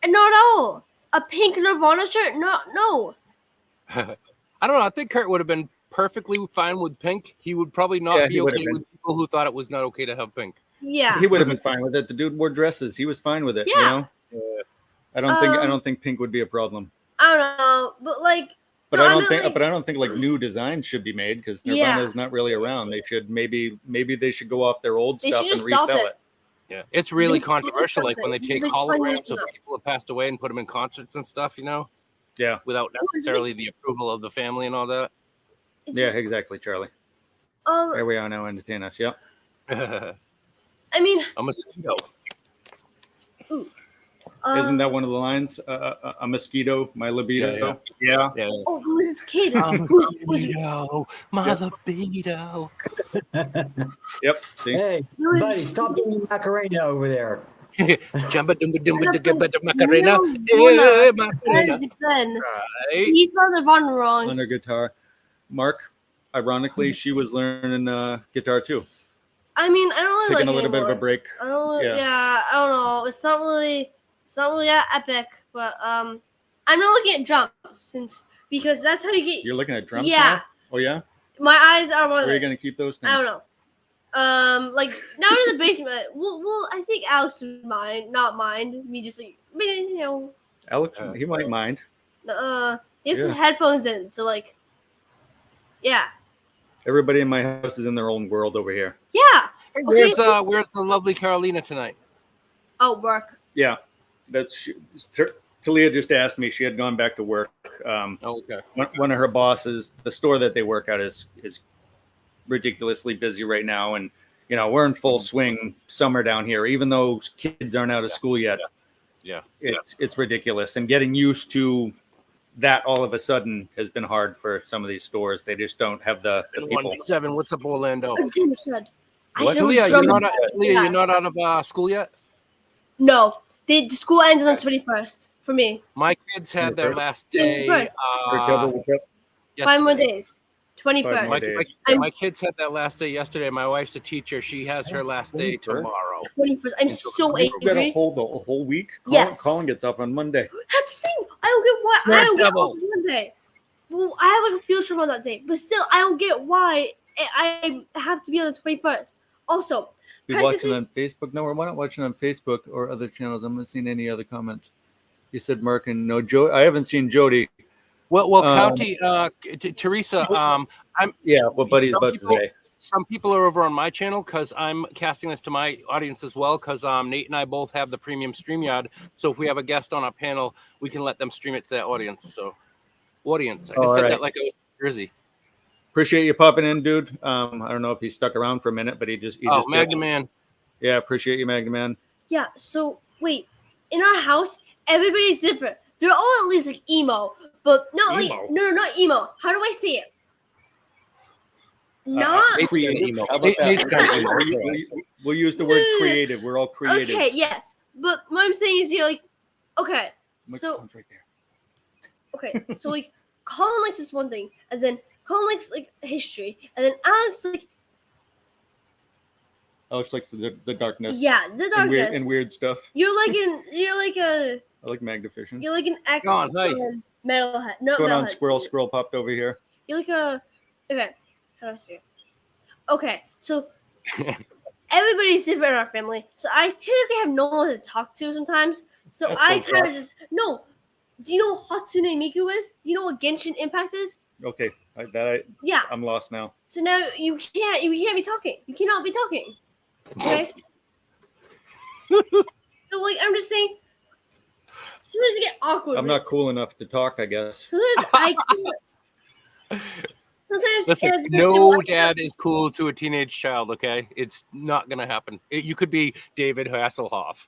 And not at all. A pink Nirvana shirt? No. I don't know. I think Kurt would have been perfectly fine with pink. He would probably not be okay with people who thought it was not okay to have pink. Yeah. He would have been fine with it. The dude wore dresses. He was fine with it. Yeah. You know? I don't think pink would be a problem. I don't know, but like. But no, I don't think like like new designs should be made because Nirvana is not really around. They should maybe they should go off their old They stuff should and just stop resell it. it. Yeah, it's really They- controversial. Like when they It's take like holograms of funny people who passed away and put them in concerts and stuff, you know, Yeah. without necessarily the approval of the family and all that. Yeah, exactly, Charlie. There we are now. Entertain us. Yep. I mean, A mosquito. Isn't that one of the lines? A mosquito, my libido. Yeah. Oh, who was this kid? Libido, my libido. Yep. See? Hey, Who is- buddy, stop doing Macarena over there. Jumba dumba dumba dumba dumba Macarena. Luna. Macarena. Ziplen. Right. He spelled Nirvana wrong. On her guitar. Mark, ironically, she was learning guitar too. I mean, I don't really Taking like a little bit of a anymore. break. I don't. Yeah. Yeah. I don't know. It's not really that epic, but I'm not looking at drums because that's how you get. You're looking at drums Yeah. now? Oh yeah? My eyes are more. Where are you Like, gonna keep those things? I don't know. Like down in the basement. Well, I think Alex would not mind me just like, you know, Alex, he might mind. he has his Yeah. headphones in, so like, yeah, Everybody in my house is in their own world over here. yeah. Where's the lovely Carolina tonight? Oh, work. Yeah. Talia just asked me. She had gone back to work. Okay. One of her bosses, the store that they work at is ridiculously busy right now, and you know we're in full swing summer down here. Even though kids aren't out of school yet, Yeah. it's ridiculous. And getting used to that all of a sudden has been hard for some of these stores. They just don't have the people. 1-7. What's up, Orlando? I should. What? Talia, drum- you're not out of school yet? No, the school ends on the 21st for me. My kids had their last day. What's up? Five more Yesterday. days. 21st. more days. My kids had that last day yesterday. My wife's a teacher. She has her last day 21st? tomorrow. 21st. I'm so You got to angry. hold the whole week. Yes. Colin gets off on Monday. That's the thing. I don't get why. You're I a don't get devil. off Monday. Well, I have like a field trip on that day, but still, I don't get why I have to be on the 21st. Also, Be watching on Facebook. No, we're not watching on Facebook or other channels. I'm not seeing any other comments. You said Mark and no Joe. I haven't seen Jody. Well, County, Teresa, Yeah, what Buddy's some about people- to say. some people are over on my channel because I'm casting this to my audience as well. Because Nate and I both have the premium StreamYard, so if we have a guest on our panel, we can let them stream it to that audience. So, audience, I just All said right. that like I was in Jersey. Appreciate you popping in, dude. I don't know if he stuck around for a minute, but he just did. Magnaman. Yeah, appreciate you, Magnaman. Yeah, so wait, in our house, everybody's different. They're all at least like emo, but not like Emo? no, not emo. How do I say it? Not Nate's kinda Creative. emo. How about that? Nate's kinda We'll- emo. we'll- We'll use the word creative. We're all creative. okay. Yes, but what I'm saying is, you're like, okay, so Microphone's right there. okay, so like, Colin likes this one thing, and then Colin likes like history, and then Alex like, Alex likes the darkness. yeah, the And darkness. weird stuff. You're like a I like Magnificent. you're like an ex Oh, nice. metalhead. No, What's going on, metalhead. Squirrel? Squirrel popped over here. You're like a okay. How do I say it? Okay, so everybody's different in our family. So I typically have no one to talk to sometimes. So That's I bullcrap. kind of just no. Do you know what Hatsune Miku is? Do you know what Genshin Impact is? Okay, Yeah. I'm lost now. So now you can't be talking. You cannot be talking. Okay. So like I'm just saying. Sometimes you get awkward. I'm not cool enough to talk, I guess. Sometimes I can't. Sometimes Listen, it's no dad is cool to a teenage child. Okay, it's not gonna happen. You could be David Hasselhoff.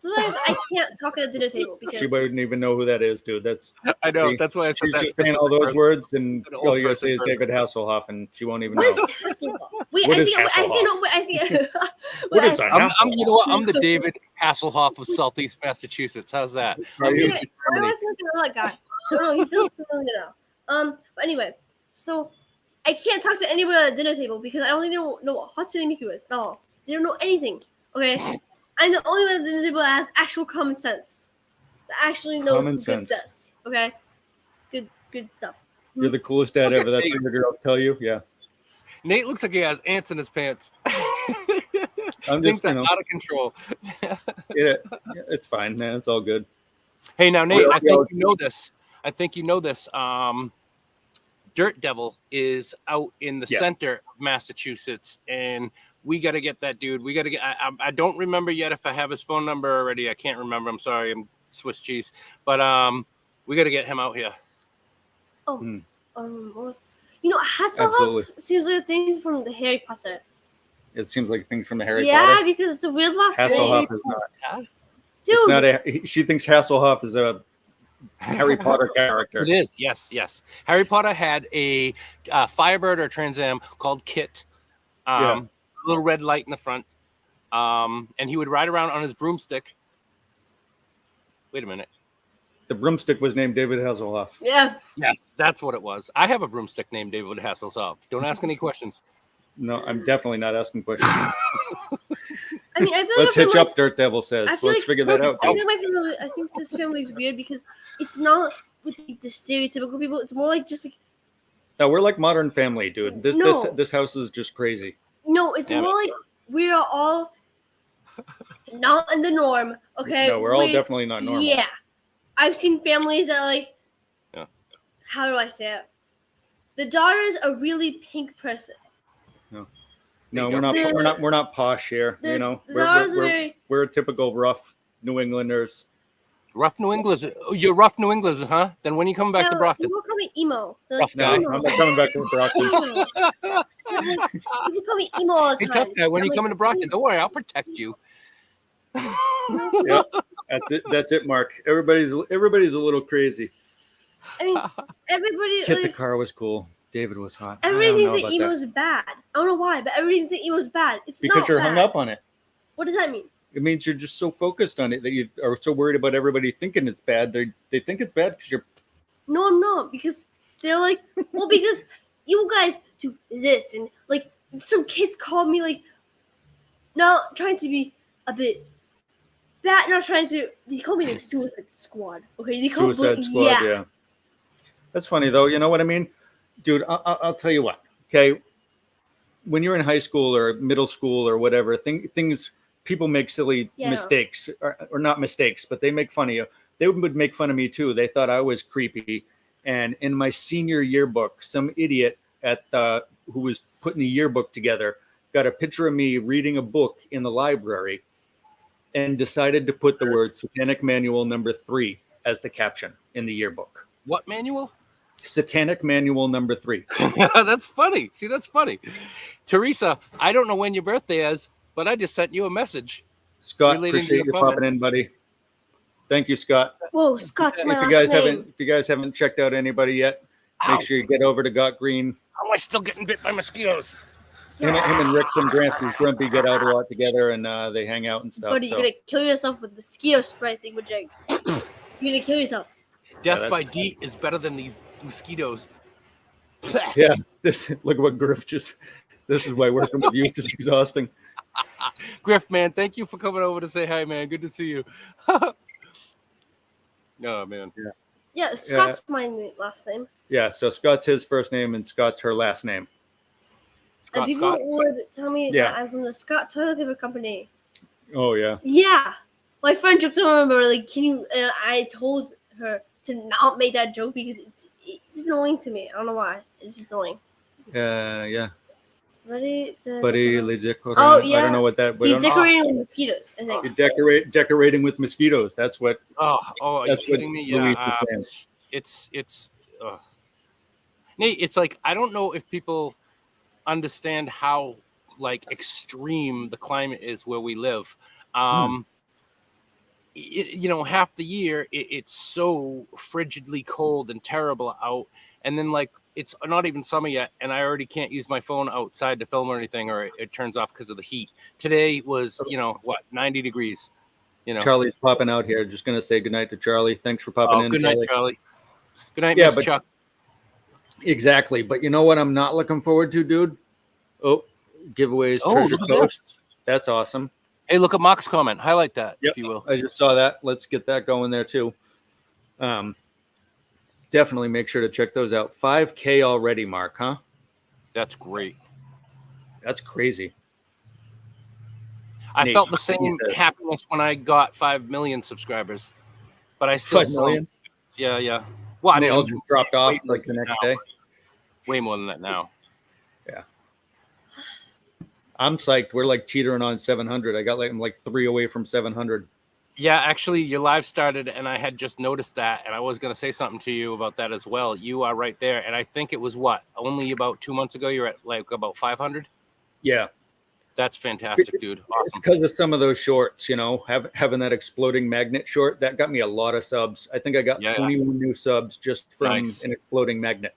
Sometimes I can't talk at the dinner table because She wouldn't even know who that is, dude. That's I know. See, That's why I said she's that. just saying all those words, and an old all you gotta person say is version. David Hasselhoff, and she won't even what is know. Hasselhoff? Wait, What I is think I think no, Hasselhoff? wait, I think What wait, is I- a I'm you know what? I'm the Hasselhoff? David Hasselhoff of Southeast Massachusetts. How's that? Are I'm you? moving Why to do I Germany. feel like I know that guy? I don't know. He's still familiar now. But anyway, so I can't talk to anybody at the dinner table because I only know what Hatsune Miku is at all. They don't know anything. Okay, I'm the only one at the dinner table that has actual common sense. That actually knows Common good sense. stuff. Okay, good stuff. You're the coolest dad Okay. ever. That's what your girls tell you. Yeah, Nate looks like he has ants in his pants. I'm Things just, you are know, out of control. it's fine, man. It's all good. Hey, now Nate, Yeah, I think you know this. I think you know this. Dirt Devil is out in the Yeah. center of Massachusetts, and we got to get that dude. We got to get. I don't remember yet if I have his phone number already. I can't remember. I'm sorry. I'm Swiss cheese, but we got to get him out here. What was, Hasselhoff Absolutely. seems like a thing from the Harry Potter. It seems like things from the Harry yeah, Potter. because it's a weird last name. Hasselhoff is not. Yeah, Dude, It's not she thinks Hasselhoff is a Harry Potter character. it is. Yes. Harry Potter had a Firebird or Trans Am called Kit. Yeah. Little red light in the front. And he would ride around on his broomstick. Wait a minute. The broomstick was named David Hasselhoff. yeah. Yes, that's what it was. I have a broomstick named David Hasselhoff. Don't ask any questions. No, I'm definitely not asking questions. I mean, I feel Let's like hitch up, Dirt Devil says. I Let's feel like figure that out. I dude. think my family. I think this family is weird because it's not with the stereotypical people. It's more like just like No, we're like Modern Family, dude. No. This house is just crazy. no. It's Damn more like we are all not in the norm. Okay. No, we're all definitely not normal. Yeah, I've seen families that like. Yeah. How do I say it? The daughter is a really pink person. No, we're not posh here. The, You know, the daughter's very. we're typical rough New Englanders. Rough New Englanders. Oh, you're rough New Englanders, huh? Then when you come back to Brockton? People call me emo. They're Rough guy. No, I'm not coming back to Brockton. Emo. People call me emo all the Hey, time. tough guy, when I'm you like, come into Brockton, don't worry, I'll protect you. Yep, that's it, Mark. Everybody's a little crazy. I mean, everybody. Kit the Like, car was cool. David was hot. I everybody don't thinks know that about that. emo's bad. I don't know why, but everybody thinks that emo's bad. It's Because not you're bad. hung up on it. What does that mean? It means you're just so focused on it that you are so worried about everybody thinking it's bad. They think it's bad because you're. No, I'm not because they're like, well, because you guys do this, and like some kids called me like, not trying to be a bit bad, not trying to. They called me the Suicide Squad. Okay, they called Suicide Squad. Yeah. That's funny though. You know what I mean, dude? I'll tell you what. Okay, when you're in high school or middle school or whatever, things people make silly Yeah. mistakes or not mistakes, but they make fun of you. They would make fun of me too. They thought I was creepy. And in my senior yearbook, some idiot who was putting the yearbook together got a picture of me reading a book in the library and decided to put the word Satanic Manual number 3 as the caption in the yearbook. What manual? Satanic Manual number 3. That's funny. See, that's funny. Teresa, I don't know when your birthday is, but I just sent you a message. Scott, Relating to appreciate your you comment. popping in, buddy. Thank you, Scott. Whoa, Scott's my If you last guys name. haven't checked out anybody yet, Ow. make sure you get over to Got Green. How am I still getting bit by mosquitoes? Him and Rick from Grancy's Grumpy get out a lot together, and they hang out and stuff. Buddy, So. you're gonna kill yourself with mosquito spray thingamajig. You're gonna kill yourself. Death that's- by DEET is better than these mosquitoes. Yeah, look at what Griff just. This is why working with youth is exhausting. Griff, man, thank you for coming over to say hi, man. Good to see you. Oh, man. Yeah, Scott's my last name. Yeah, so Scott's his first name and Scott's her last name. And people would tell me Yeah. that I'm from the Scott Toilet Paper Company. Oh yeah. Yeah. My friend joked around about like, can you? I told her to not make that joke because it's annoying to me. I don't know why. It's just annoying. Yeah. Buddy, Oh yeah. I don't know what that. He's decorating with mosquitoes. I think. You decorating with mosquitoes. That's what. Oh, are you That's what kidding me? Luis Yeah. is saying. It's Nate, it's like I don't know if people understand how like extreme the climate is where we live. Half the year it's so frigidly cold and terrible out, and then like it's not even summer yet, and I already can't use my phone outside to film or anything, or it turns off because of the heat. Today was 90 degrees. Charlie's popping out here. Just gonna say goodnight to Charlie. Thanks for popping in. Good night, Charlie. Good night, Yeah, Miss but- Chuck. Exactly, but you know what I'm not looking forward to, dude? Oh, giveaways, treasure look at that. posts. That's awesome. Hey, look at Mark's comment. Highlight that, Yep. if you will. I just saw that. Let's get that going there too. Definitely make sure to check those out. 5K already, Mark, huh? That's great. That's crazy. I Nate, felt the what same he said. happiness when I got 5 million subscribers, but I still 5 million? Yeah. Well, I And they mean, all just dropped off way more like the than next now. day. Way more than that now. I'm psyched. We're like teetering on 700. I'm like 3 away from 700. Yeah, actually, your live started, and I had just noticed that, and I was going to say something to you about that as well. You are right there, and I think it was only about 2 months ago. You're at like about 500. Yeah, That's fantastic, dude. it's Awesome. because of some of those shorts. Having that exploding magnet short that got me a lot of subs. I think I got Yeah. 21 new subs just from Nice. an exploding magnet.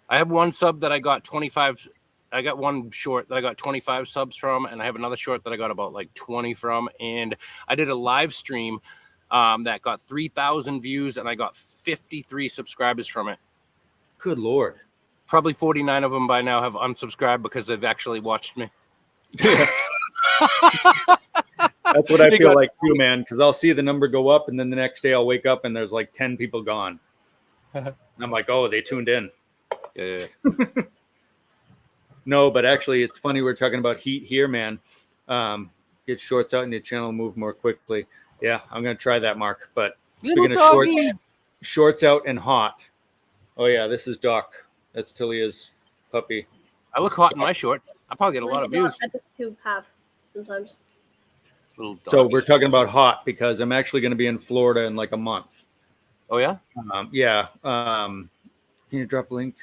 I have one sub that I got 25. I got one short that I got 25 subs from, and I have another short that I got about like 20 from. And I did a live stream that got 3,000 views, and I got 53 subscribers from it. Good Lord. Probably 49 of them by now have unsubscribed because they've actually watched me. That's what I They feel got- like too, man. Because I'll see the number go up, and then the next day I'll wake up and there's like 10 people gone. And I'm like, oh, they tuned in. Yeah. No, but actually, it's funny we're talking about heat here, man. Get shorts out and your channel move more quickly. Yeah, I'm gonna try that, Mark. But speaking of shorts out and hot. Oh yeah, this is Doc. That's Tilia's puppy. I look hot in my shorts. I probably get a lot of views. Epic Tube have sometimes. Little So doggy. we're talking about hot because I'm actually going to be in Florida in like a month. Oh yeah. Yeah. Can you drop a link?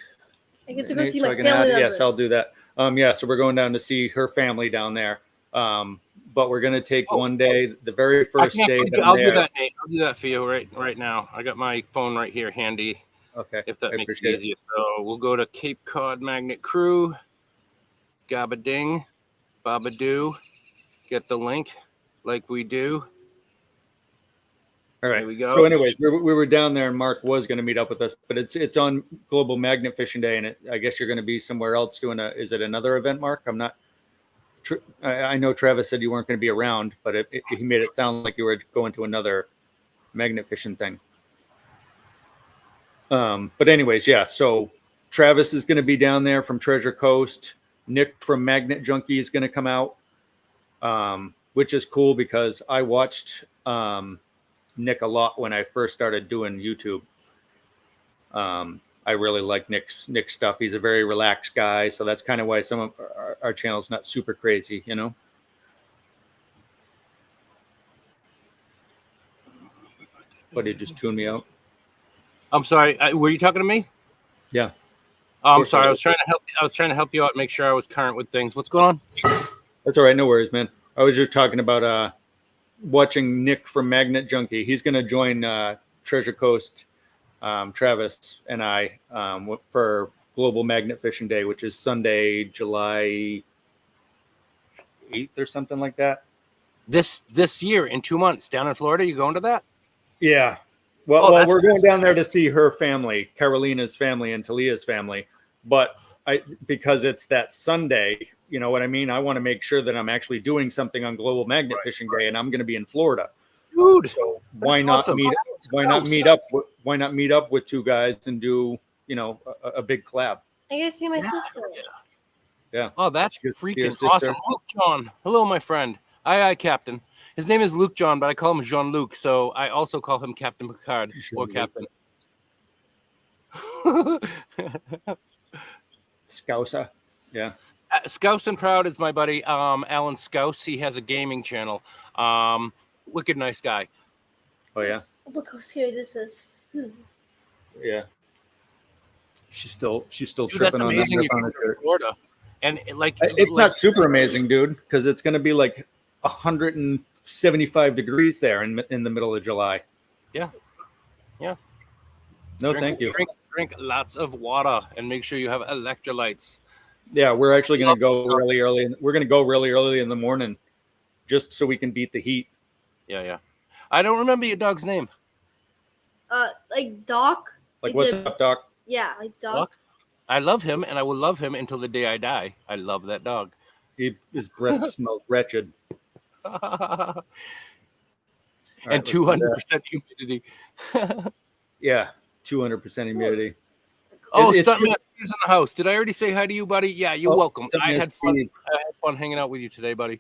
I get to go Nate, see so my I can family add- members. Yes, I'll do that. Yeah, so we're going down to see her family down there. But we're going to take one day, the very first day that I'm I'll do there. that, Nate. I'll do that for you right now. I got my phone right here handy. Okay. If that I makes it appreciate easier. So we'll go to Cape Cod Magnet Crew. Gabba-ding. Baba-doo. Get the link like we do. All right. There we go. So, anyways, we were down there, and Mark was going to meet up with us, but it's on Global Magnet Fishing Day, and I guess you're going to be somewhere else doing is it another event, Mark? I'm not. I know Travis said you weren't going to be around, but he made it sound like you were going to another magnet fishing thing. But anyways, yeah. So Travis is going to be down there from Treasure Coast. Nick from Magnet Junkie is going to come out, which is cool because I watched Nick a lot when I first started doing YouTube. I really like Nick's stuff. He's a very relaxed guy, so that's kind of why some of our channel's not super crazy, you know. But he just tuned me out. I'm sorry. Were you talking to me? Yeah. Oh, I'm sorry. I was trying to help. I was trying to help you out, and make sure I was current with things. What's going on? That's all right. No worries, man. I was just talking about watching Nick from Magnet Junkie. He's going to join Treasure Coast. Travis and I for Global Magnet Fishing Day, which is Sunday, July 8th or something like that. This year in 2 months down in Florida. You going to that? Yeah. Well, we're going down there to see her family, Carolina's family and Talia's family. But because it's that Sunday, you know what I mean? I want to make sure that I'm actually doing something on Global Magnet Fishing Day, and I'm going to be in Florida. Dude, so why not awesome. why not meet up with two guys and do, you know, a big collab? I gotta see my sister. Yeah. Oh, that's Your freaking sister. awesome. Luke John. Hello, my friend. Aye, Captain. His name is Luke John, but I call him Jean-Luc, so I also call him Captain Picard or Captain. Scouser. Yeah. Scouse and Proud is my buddy, Alan Scouse. He has a gaming channel. Wicked nice guy. Oh yeah. Look how scary this is. Yeah. She's still Dude, tripping on amazing. that. You can go to Florida. And It's not super amazing, dude, because it's going to be like 175 degrees there in the middle of July. Yeah. Yeah. No, thank you. Drink lots of water and make sure you have electrolytes. Yeah, we're actually going to go really early. We're going to go really early in the morning just so we can beat the heat. Yeah. I don't remember your dog's name. Like Doc. Like what's up, Doc? Yeah, like Doc. I love him, and I will love him until the day I die. I love that dog. His breath smells wretched. And Right, 200% humidity. Yeah, 200% humidity. Oh, It's Stuntman is in the house. Did I already say hi to you, buddy? Yeah, you're welcome. I had fun hanging out with you today, buddy.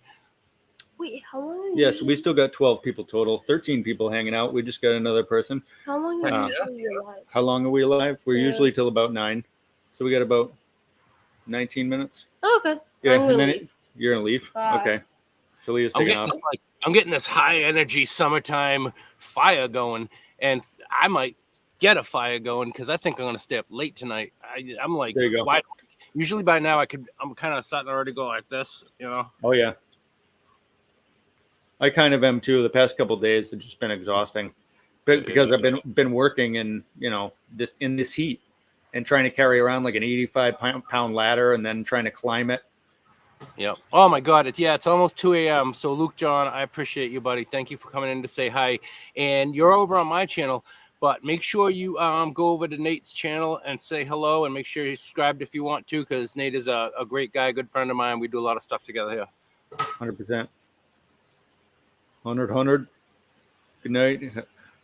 Wait, how long? Yes, we still got 12 people total, 13 people hanging out. We just got another person. How long are you usually alive? How long are we alive? We're usually till about 9. So we got about 19 minutes. Oh, okay. Yeah, I'm gonna and then leave. you're going to leave? Bye. Okay. Talia's taking off. I'm getting this high energy summertime fire going, and I might get a fire going because I think I'm going to stay up late tonight. I'm like, There you go. wide awake. Usually by now I'm kind of starting to already go like this, you know. Oh, yeah. I kind of am too. The past couple of days have just been exhausting, but because I've been working in, you know, this heat and trying to carry around like an 85-pound ladder and then trying to climb it. Yeah. Oh my God. It's almost 2 a.m. So Luke John, I appreciate you, buddy. Thank you for coming in to say hi. And you're over on my channel, but make sure you go over to Nate's channel and say hello, and make sure you're subscribed if you want to, because Nate is a great guy, good friend of mine. We do a lot of stuff together here. 100%. 100. Good night.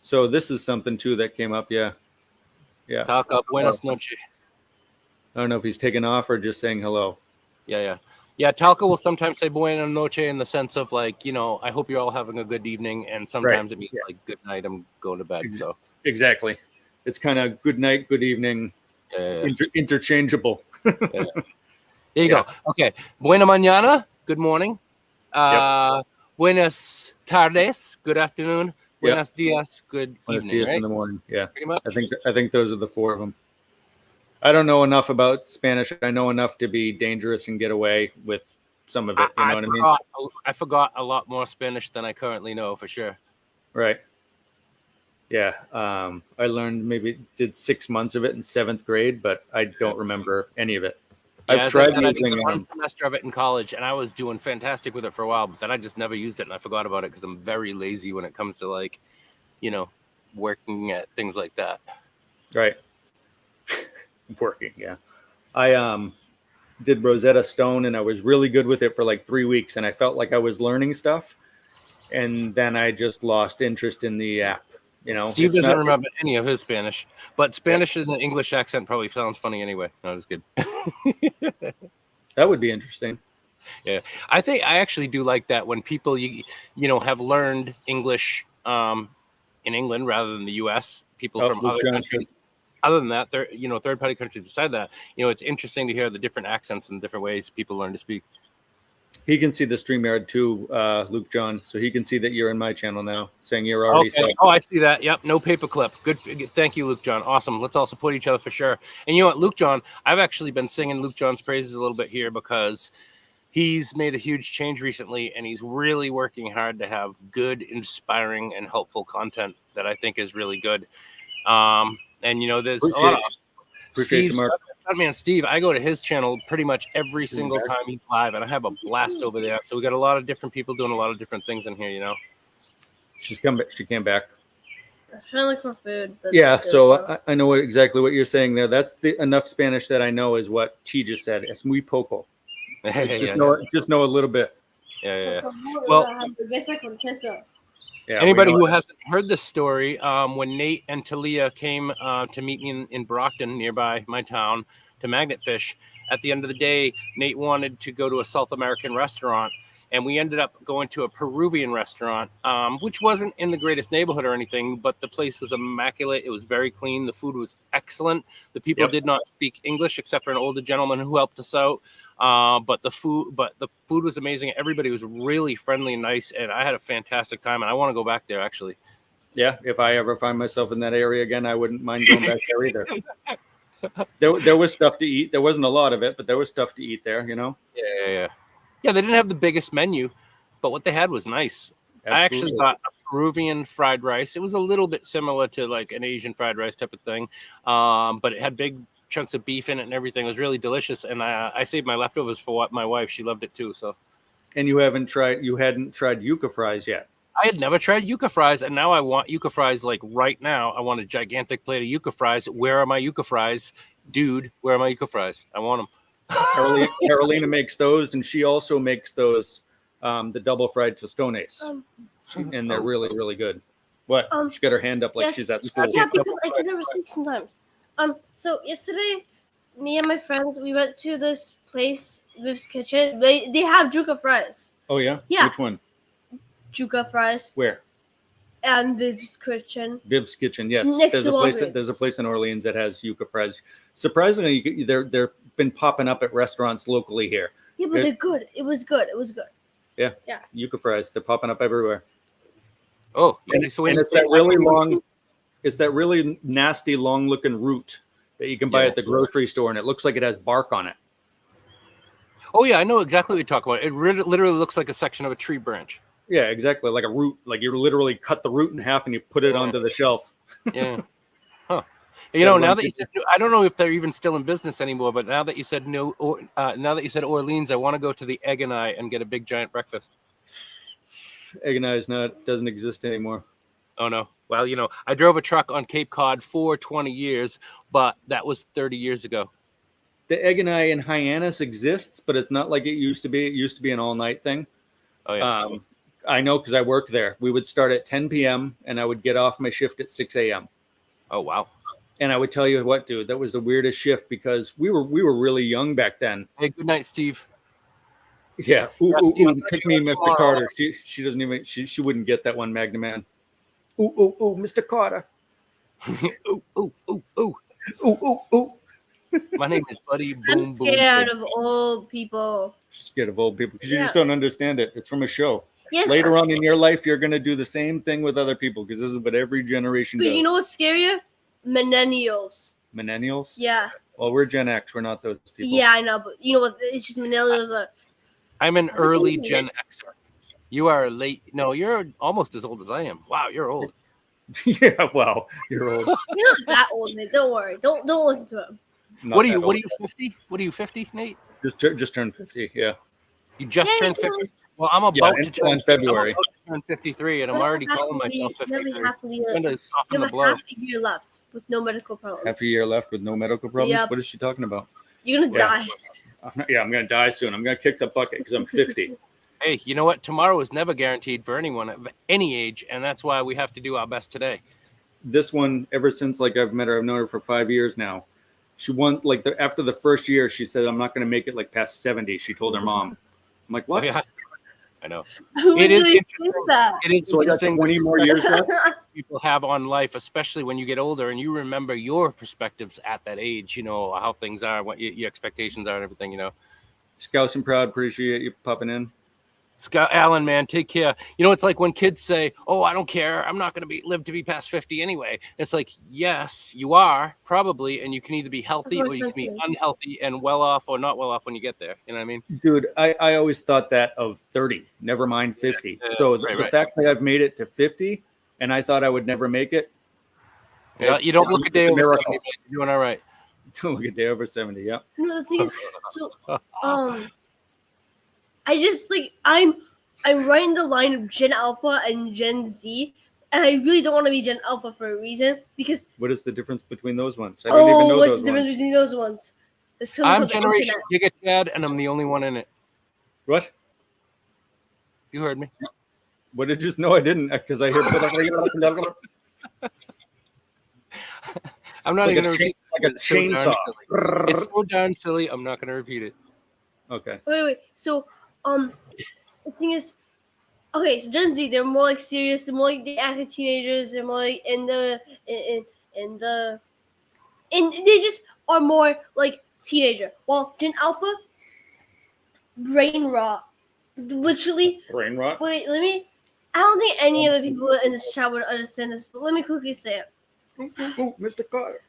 So this is something too that came up. Yeah. Talk up. Buenas noches. I don't know if he's taking off or just saying hello. Yeah, Talca will sometimes say buena noche in the sense of like, you know, I hope you're all having a good evening. And sometimes it means like good night, I'm going to bed. So exactly. It's kind of good night, good evening, interchangeable. There you go. Okay. Buena mañana. Good morning. Buenas tardes. Good afternoon. Buenos dias. Good evening. Right? In the morning. Yeah. Pretty much. I think those are the 4 of them. I don't know enough about Spanish. I know enough to be dangerous and get away with some of it. You know what I mean? I forgot a lot more Spanish than I currently know, for sure. Right. Yeah. I learned did 6 months of it in 7th grade, but I don't remember any of it. Yeah, I've tried I using did one semester of it in college, and I was doing fantastic with it for a while, but then I just never used it, and I forgot about it because I'm very lazy when it comes to like working at things like that. Right. Working, yeah. I did Rosetta Stone, and I was really good with it for like 3 weeks, and I felt like I was learning stuff, and then I just lost interest in the app. Steve It's doesn't not. remember any of his Spanish, but Spanish in an English accent probably sounds funny anyway. No, it's good. That would be interesting. Yeah, I think I actually do like that when people have learned English in England rather than the U.S. People from Luke other Johnson. countries. Other than that, third party countries beside that, it's interesting to hear the different accents and different ways people learn to speak. He can see the StreamYard too, Luke John. So he can see that you're in my channel now, saying you're already Okay. subbed. Oh, I see that. Yep. No paperclip. Good. Thank you, Luke John. Awesome. Let's all support each other for sure. And you know what, Luke John, I've actually been singing Luke John's praises a little bit here because he's made a huge change recently, and he's really working hard to have good, inspiring, and helpful content that I think is really good. And there's a lot of Appreciate you, Mark. Man, Steve, I go to his channel pretty much every single time he's live, and I have a blast over there. So we got a lot of different people doing a lot of different things in here. She's come back. She came back. I'm trying to look for food. But Yeah, so I know exactly what you're saying there. That's enough Spanish that I know is what T just said. Es muy poco. Just know a little bit. Yeah. Well, Yeah, anybody who hasn't heard this story, when Nate and Talia came to meet me in Brockton, nearby my town, to Magnet Fish, at the end of the day, Nate wanted to go to a South American restaurant, and we ended up going to a Peruvian restaurant, which wasn't in the greatest neighborhood or anything, but the place was immaculate. It was very clean. The food was excellent. The people did not speak English except for an older gentleman who helped us out. But the food was amazing. Everybody was really friendly and nice, and I had a fantastic time. And I want to go back there actually. Yeah, if I ever find myself in that area again, I wouldn't mind going back there either. There was stuff to eat. There wasn't a lot of it, but there was stuff to eat there. Yeah, they didn't have the biggest menu, but what they had was nice. Absolutely. I actually got a Peruvian fried rice. It was a little bit similar to like an Asian fried rice type of thing, but it had big chunks of beef in it and everything. It was really delicious, and I saved my leftovers for my wife. She loved it too. So. And you hadn't tried yuca fries yet. I had never tried yuca fries, and now I want yuca fries like right now. I want a gigantic plate of yuca fries. Where are my yuca fries? Dude, where are my yuca fries? I want them. Carolina makes those, and she also makes those, the double fried tostones, and they're really, really good. What? She got her hand up like she's at school. Yeah, because I can never speak sometimes. So yesterday, me and my friends, we went to this place, Viv's Kitchen. They have Juca fries. Oh yeah? Yeah. Which one? Juca fries. Where? And Viv's Kitchen. Viv's Kitchen, yes. Next There's to a place. Walgreens. There's a place in Orleans that has yuca fries. Surprisingly, they're been popping up at restaurants locally here. Yeah, but they're good. It was good. Yeah. Yuca fries. They're popping up everywhere. Oh, and it's that really long. It's that really nasty, long-looking root that you can buy at the grocery store, and it looks like it has bark on it. Oh yeah, I know exactly what you're talking about. It literally looks like a section of a tree branch. Yeah, exactly, like a root. Like you literally cut the root in half and you put it onto the shelf. Yeah. Huh. Now that you said, I don't know if they're even still in business anymore, but now that you said now that you said Orleans, I want to go to the Egg and I and get a big giant breakfast. Egg and I doesn't exist anymore. Oh no. Well, I drove a truck on Cape Cod for 20 years, but that was 30 years ago. The Egg and I in Hyannis exists, but it's not like it used to be. It used to be an all-night thing. Oh yeah. I know because I worked there. We would start at 10 p.m. and I would get off my shift at 6 a.m. Oh wow. And I would tell you what, dude, that was the weirdest shift because we were really young back then. Hey, good night, Steve. Yeah. Pick me, Mr. Carter. She doesn't even she wouldn't get that one, Magnaman. Mr. Carter. Ooh. My name is Buddy. I'm scared of old people. She's scared of old people because you just don't understand it. It's from a show. Yes. Later on in your life, you're going to do the same thing with other people because this is what every generation does. But you know what's scarier? Millennials. Millennials? Yeah. Well, we're Gen X. We're not those people. Yeah, I know, but you know what? It's just millennials are. I'm an early Gen Xer. You are late. No, you're almost as old as I am. Wow, you're old. Yeah, well, you're old. You're not that old, man. Don't worry. Don't listen to him. What are you 50? What are you 50, Nate? Just turned 50. Yeah. You just turned 50. Well, I'm about to until in turn February. I'm about to turn 53, and I'm already calling myself You have 53. happily, Trying to soften you the have a blow. half a year left with no medical problems. Half a year left with no medical problems. Yep. What is she talking about? You're gonna Yeah. die. I'm gonna die soon. I'm gonna kick the bucket because I'm 50. Hey, you know what? Tomorrow is never guaranteed for anyone of any age, and that's why we have to do our best today. This one, ever since like I've met her, I've known her for 5 years now. She won like after the first year, she said, "I'm not gonna make it like past 70." She told her mom. I'm like, what? Oh, yeah, I know. Who It would is really interesting. think that? It is So I got interesting 20 more years left. people have on life, especially when you get older and you remember your perspectives at that age. You know how things are, what your expectations are, and everything. You know. Scouse and proud, appreciate you popping in. Scott Allen, man, take care. You know, it's like when kids say, "Oh, I don't care. I'm not going to live to be past 50 anyway." It's like, yes, you are probably, and you can either be healthy or you can be unhealthy and well off or not well off when you get there. You know what I mean? Dude, I always thought that of 30, never mind 50. So the fact that I've made it to 50 and I thought I would never make it. Yeah, you don't look a day over 70, but you're doing all right. Don't look a day over 70, yeah. No, the thing is, so I just like I'm right in the line of Gen Alpha and Gen Z, and I really don't want to be Gen Alpha for a reason because What is the difference between those ones? I don't even know what's those the difference ones. between those ones? I'm Generation Giga Chad, and I'm the only one in it. What? You heard me. What did you just know? I didn't because I hear. I'm not It's even like going to repeat like a chainsaw. It's so darn silly. I'm not going to repeat it. Okay. Wait. So the thing is, okay, so Gen Z, they're more like serious, they're more like the active teenagers, they're more like and they just are more like teenager. While Gen Alpha, brain rot, literally. Brain rot. Wait, I don't think any of the people in this chat would understand this, but let me quickly say it. Oh, Mr. Carter.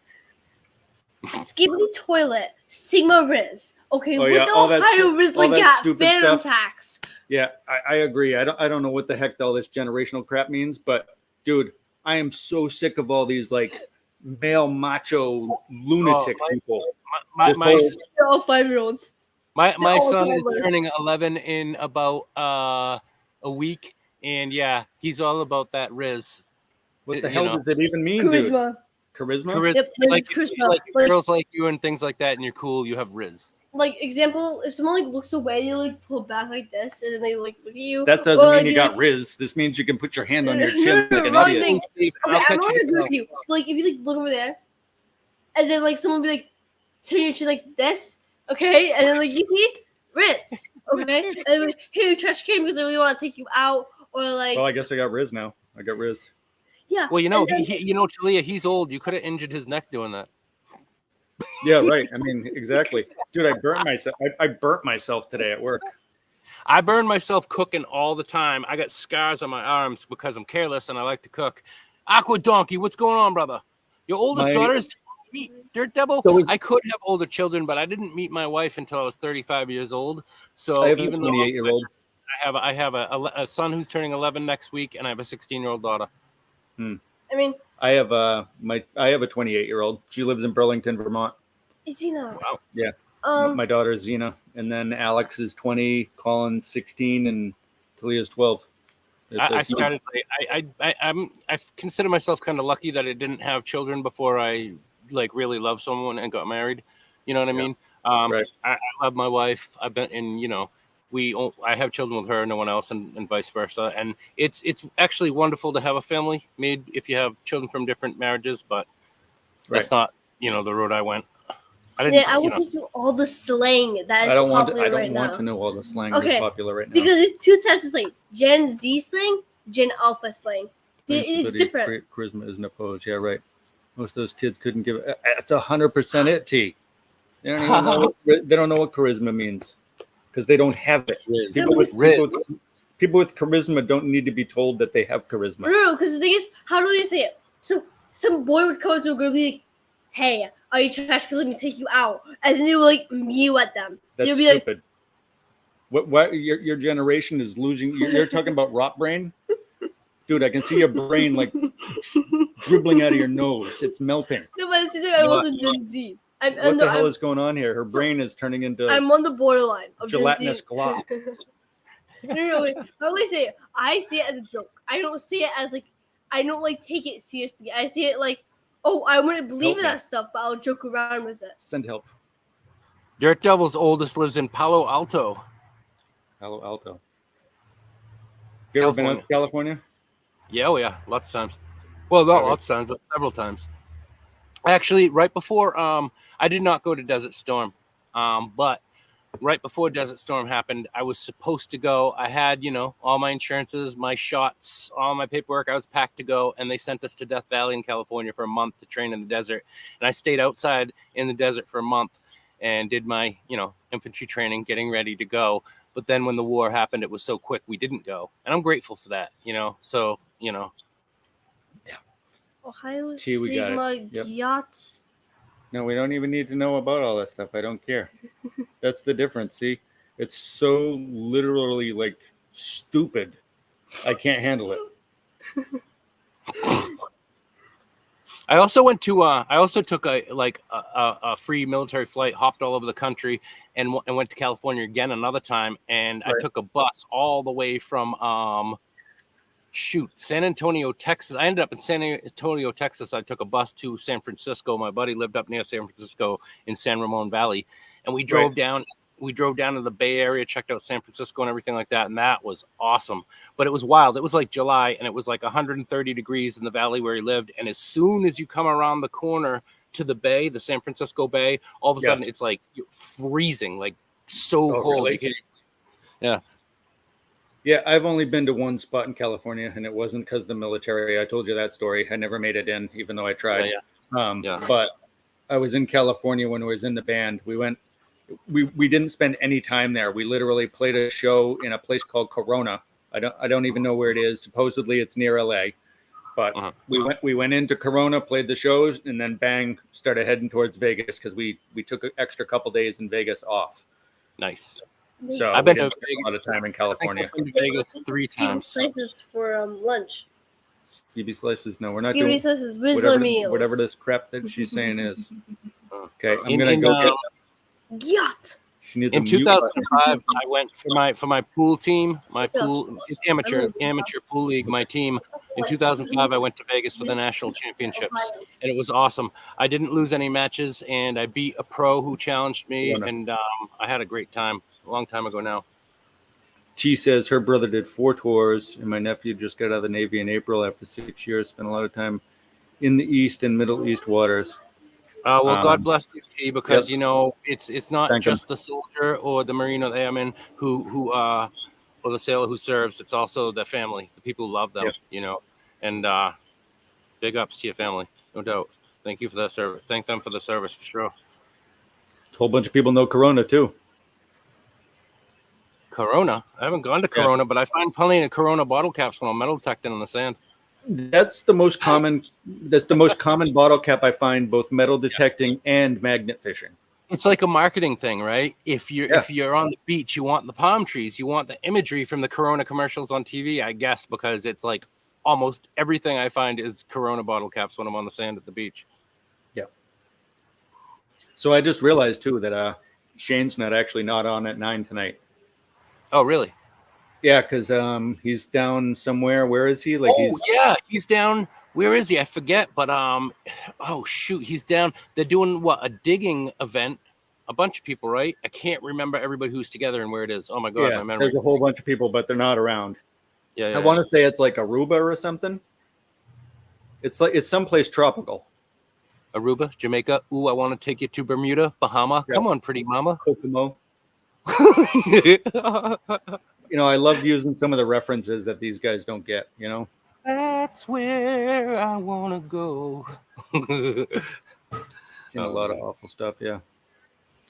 Skippy toilet, Sigma Riz. Okay, Oh, with yeah, the all that Ohio stu- Riz all like that that, stupid Phantom stuff. Tax. Yeah, I agree. I don't know what the heck all this generational crap means, but dude, I am so sick of all these like male macho lunatic people. My They're all 5-year-olds. my all son is toddlers. turning 11 in about a week, and yeah, he's all about that Riz. What the You hell know. does it even mean, dude? Charisma. Charisma? Yep, Like, it's charisma. like Like, girls like you and things like that, and you're cool. You have Riz. like example, if someone like looks away, you like pull back like this, and then they like look at you. That doesn't or, mean like, you you, got like, Riz. This means you can put your hand on your chin like an Wrong idiot. thing. Steve, Okay, I'll I'm cut not you gonna down. with you. But, like if you like look over there, and then like someone be like turn your chin like this, okay, and then like you see Riz, okay, and then, like hey, trash can because I really want to take you out, or like Well, I guess I got Riz now. I got Riz. yeah. Well, you know, and then- Talia, he's old. You could have injured his neck doing that. Yeah, right. I mean, exactly. Dude, I burnt myself. I burnt myself today at work. I burn myself cooking all the time. I got scars on my arms because I'm careless and I like to cook. Aqua Donkey, what's going on, brother? Your oldest My- daughter is Dirt Devil. So is- I could have older children, but I didn't meet my wife until I was 35 years old. So I have a even though 28-year-old. I have a son who's turning 11 next week, and I have a 16-year-old daughter. I mean, I have a 28-year-old. She lives in Burlington, Vermont. is he not? Wow. Yeah. Um, My daughter is Xena, and then Alex is 20, Colin's 16, and Talia's 12. I started. I consider myself kind of lucky that I didn't have children before I like really loved someone and got married. You know what I mean? Right. I love my wife. I've been in. You know, I have children with her, no one else, and vice versa. And it's actually wonderful to have a family made if you have children from different marriages. But that's not the road I went. I didn't. yeah, I will give you all the slang that is popular right now. I don't want to know all the slang that's popular right now. Because it's two types of slang: Gen Z slang, Gen Alpha slang. It's different. Charisma isn't opposed. Yeah, right. Most of those kids couldn't give it. It's 100% it, T. They don't even know. They don't know what charisma means because they don't have it. People with charisma don't need to be told that they have charisma. No, because the thing is, how do they say it? So some boy would come to a girl and be like, "Hey, are you trash? Cause let me take you out," and then they would like mew at them. That's be stupid. What your generation is losing? You're talking about rot brain, dude. I can see your brain like dribbling out of your nose. It's melting. No, but it's I'm also Gen Z. What the hell is going on here? Her brain is turning into I'm on the borderline of gelatinous Gen Z. glop. No, wait. I always say I see it as a joke. I don't see it as like I don't like take it seriously. I see it like, oh, I wouldn't believe in Okay. that stuff, but I'll joke around with it. Send help. Dirt Devil's oldest lives in Palo Alto, Palo Alto. You ever been out to California? Yeah, oh yeah, lots of times. Well, not lots of times, but several times. Actually, right before I did not go to Desert Storm, but right before Desert Storm happened, I was supposed to go. I had, all my insurances, my shots, all my paperwork. I was packed to go, and they sent us to Death Valley in California for a month to train in the desert. And I stayed outside in the desert for a month and did my, infantry training, getting ready to go. But then when the war happened, it was so quick we didn't go, and I'm grateful for that. So. Ohio T, we got Sigma it. Yep. Yachts. No, we don't even need to know about all that stuff. I don't care. That's the difference. See, it's so literally like stupid. I can't handle it. I also went to. I also took a free military flight, hopped all over the country, and went to California again another time. And I took a bus all the way from San Antonio, Texas. I ended up in San Antonio, Texas. I took a bus to San Francisco. My buddy lived up near San Francisco in San Ramon Valley, and we drove down. We drove down to the Bay Area, checked out San Francisco and everything like that, and that was awesome. But it was wild. It was like July, and it was like 130 degrees in the valley where he lived. And as soon as you come around the corner to the bay, the San Francisco Bay, all of a sudden it's like freezing, like so cold. Really? Yeah. Yeah, I've only been to one spot in California, and it wasn't because of the military. I told you that story. I never made it in, even though I tried. But I was in California when I was in the band. We went. We didn't spend any time there. We literally played a show in a place called Corona. I don't even know where it is. Supposedly it's near LA. But we went into Corona, played the shows, and then bang, started heading towards Vegas because we took an extra couple days in Vegas off. Nice. So I've been to a lot of time in California. I've been to Vegas 3 times. Slices for lunch. Skibby slices. No, we're not Skibidi doing slices, Whistler meals. whatever this crap that she's saying is. Okay, I'm In- gonna in, go uh, get. Yacht. She needs In a mute 2005, button. I went for my pool team, my pool amateur pool league. My team in 2005, I went to Vegas for the national championships, and it was awesome. I didn't lose any matches, and I beat a pro who challenged me, and I had a great time. A long time ago now. T says her brother did 4 tours, and my nephew just got out of the Navy in April after 6 years. Spent a lot of time in the East and Middle East waters. Well, God bless you, T, because it's not Thank just the soldier or the Marine or the airman who or the sailor who serves. It's also the family, the people who love them, and big ups to your family, no doubt. Thank you for that service. Thank them for the service for sure. A whole bunch of people know Corona too. Corona. I haven't gone to Corona, but I find plenty of Corona bottle caps when I'm metal detecting in the sand. That's the most common. That's the most common bottle cap I find, both metal detecting and magnet fishing. It's like a marketing thing, right? If you're on the beach, you want the palm trees, you want the imagery from the Corona commercials on TV, I guess, because it's like almost everything I find is Corona bottle caps when I'm on the sand at the beach. Yeah. So I just realized too that Shane's not on at 9 tonight. Oh, really? Yeah, because he's down somewhere. Where is he? He's down. Where is he? I forget. But oh shoot, he's down. They're doing a digging event. A bunch of people, right? I can't remember everybody who's together and where it is. Oh my god, my memory. There's a whole bunch of people, but they're not around. Yeah, I want to say it's like Aruba or something. It's someplace tropical. Aruba, Jamaica. Ooh, I want to take you to Bermuda, Bahama. Yeah. Come on, pretty mama. Kokomo. I love using some of the references that these guys don't get, That's where I want to go. Seen a lot of awful stuff, yeah.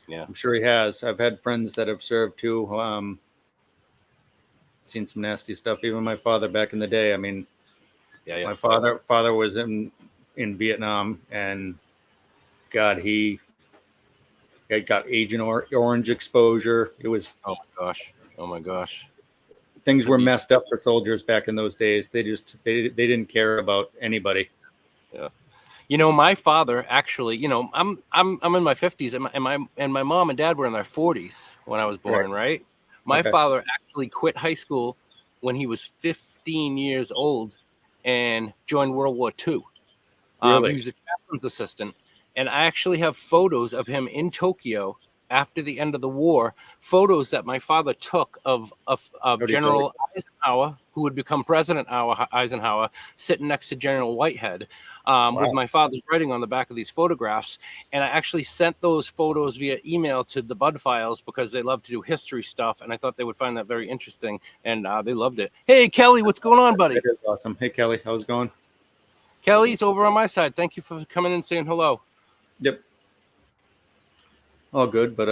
Yeah. I'm sure he has. I've had friends that have served too. Seen some nasty stuff. Even my father back in the day. I mean, my father was in Vietnam, and God, he got Agent Orange exposure. It was Oh my gosh. Things were messed up for soldiers back in those days. They didn't care about anybody. Yeah. My father actually, I'm in my 50s, and my mom and dad were in their 40s when I was born, right? My Okay. father actually quit high school when he was 15 years old and joined World War II. Really? He was a chaplain's assistant, and I actually have photos of him in Tokyo after the end of the war. Photos that my father took of Howdy, General Eisenhower, who would become President Eisenhower, sitting next to General Whitehead, with my father's writing on the back of these photographs. And I actually sent those photos via email to the Bud Files because they love to do history stuff, and I thought they would find that very interesting, and they loved it. Hey, Kelly, what's going on, buddy? That is awesome. Hey, Kelly, how's it going? Kelly's over on my side. Thank you for coming in and saying hello. Yep. All good, but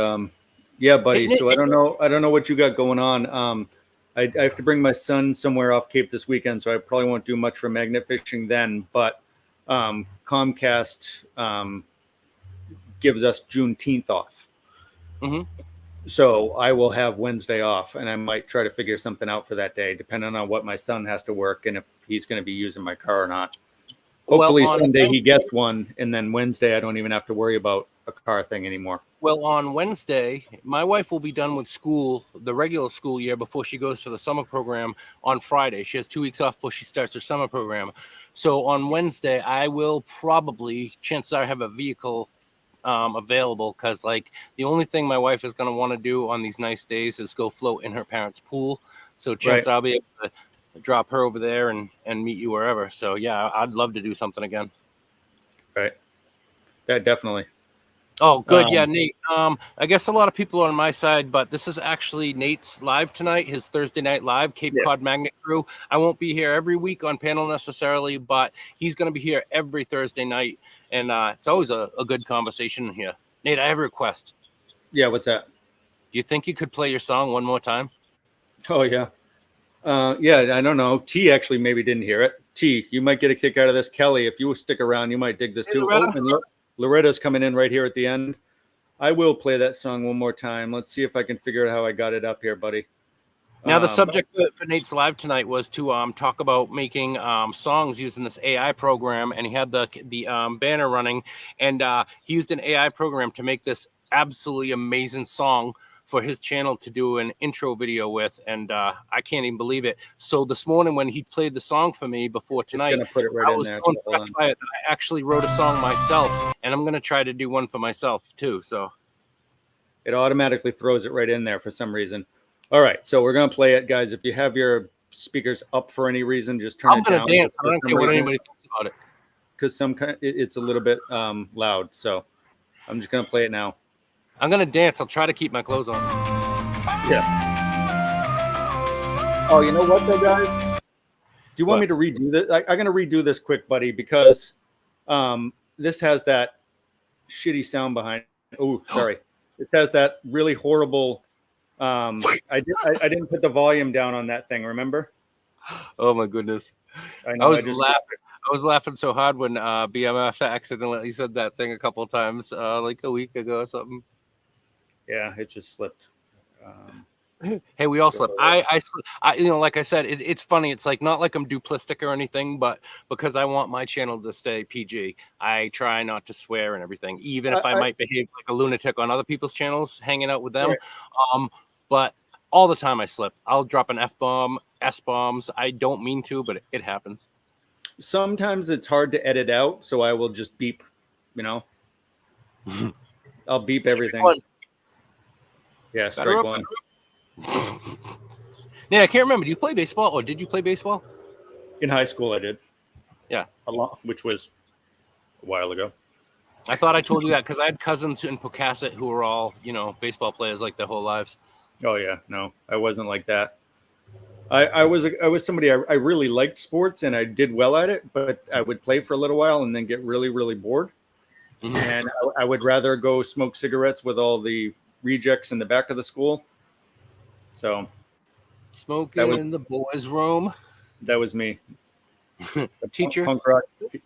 yeah, buddy. Hey, So I don't know what you got going on. I have to bring my son somewhere off Cape this weekend, so I probably won't do much for magnet fishing then. But Comcast gives us Juneteenth off, so I will have Wednesday off, and I might try to figure something out for that day, depending on what my son has to work and if he's going to be using my car or not. Hopefully Sunday he gets one, and then Wednesday I don't even have to worry about a car thing anymore. Well, on Wednesday, my wife will be done with school, the regular school year, before she goes for the summer program on Friday. She has 2 weeks off before she starts her summer program. So on Wednesday, I will probably, chances are, have a vehicle available, because like the only thing my wife is going to want to do on these nice days is go float in her parents' pool. So chances are I'll be able to drop her over there and meet you wherever. So yeah, I'd love to do something again. Right. Yeah, definitely. Oh, good. Yeah, Nate. I guess a lot of people are on my side, but this is actually Nate's live tonight, his Thursday night live, Cape Cod Magnet Crew. I won't be here every week on panel necessarily, but he's going to be here every Thursday night, and it's always a good conversation here. Nate, I have a request. Yeah, what's that? Do you think you could play your song one more time? Oh, yeah. Yeah, I don't know. T actually maybe didn't hear it. T, you might get a kick out of this. Kelly, if you stick around, you might dig this too. Loretta. Oh, and Loretta's coming in right here at the end. I will play that song one more time. Let's see if I can figure out how I got it up here, buddy. Now, the subject for Nate's live tonight was to talk about making songs using this AI program, and he had the banner running, and he used an AI program to make this absolutely amazing song for his channel to do an intro video with, and I can't even believe it. So this morning when he played the song for me before tonight, it's gonna put it right I in was there. so impressed by it that I actually wrote a song myself, and I'm going to try to do one for myself too. So it automatically throws it right in there for some reason. All right, so we're gonna play it, guys. If you have your speakers up for any reason, just turn it down. I'm going to dance. I don't care what anybody thinks about it. Because it's a little bit loud, so I'm just gonna play it now. I'm going to dance. I'll try to keep my clothes on. Yeah. Oh, you know what, though, guys? Do you want me to redo this? I'm going to redo this quick, buddy, because this has that shitty sound behind. Oh, sorry. This has that really horrible. I didn't put the volume down on that thing. Remember? Oh my goodness! I know. I was laughing so hard when BMF accidentally said that thing a couple of times, like a week ago or something. Yeah, it just slipped. Hey, we all slip. I like I said, it's funny. It's like not like I'm duplistic or anything, but because I want my channel to stay PG, I try not to swear and everything, even if I might behave like a lunatic on other people's channels, hanging out with them. Right. But all the time I slip. I'll drop an F-bomb, S-bombs. I don't mean to, but it happens. Sometimes it's hard to edit out, so I will just beep. I'll beep everything. Yeah, strike one. Yeah, I can't remember. Do you play baseball, or did you play baseball? In high school, I did. Yeah, a lot, which was a while ago. I thought I told you that because I had cousins in Pocasset who were all, baseball players like their whole lives. Oh yeah, no, I wasn't like that. I was somebody I really liked sports and I did well at it, but I would play for a little while and then get really, really bored. Mm-hmm. And I would rather go smoke cigarettes with all the rejects in the back of the school. So smoking in the boys' room. That was me. Teacher. Punk rock kid.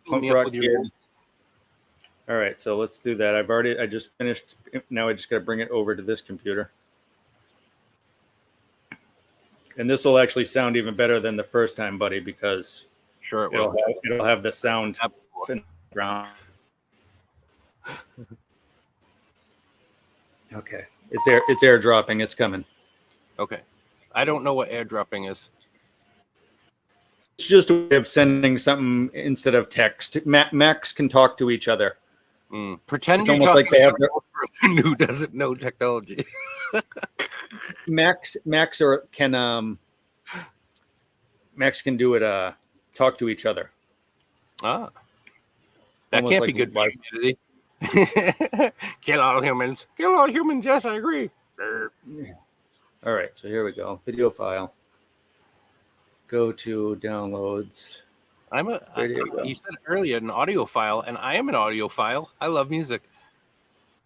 All right, so let's do that. I just finished. Now I just got to bring it over to this computer. And this will actually sound even better than the first time, buddy, because sure it'll have the sound in the ground. Okay, it's airdropping. It's coming. Okay. I don't know what airdropping is. It's just a way of sending something instead of text. Macs can talk to each other. Pretend It's you're almost talking like they to have a person who doesn't know technology. Macs can do it. Talk to each other. That Almost can't like be good for live- humanity. Kill all humans. Kill all humans. Yes, I agree. All right, so here we go. Video file. Go to downloads. You said earlier an audiophile, and I am an audiophile. I love music.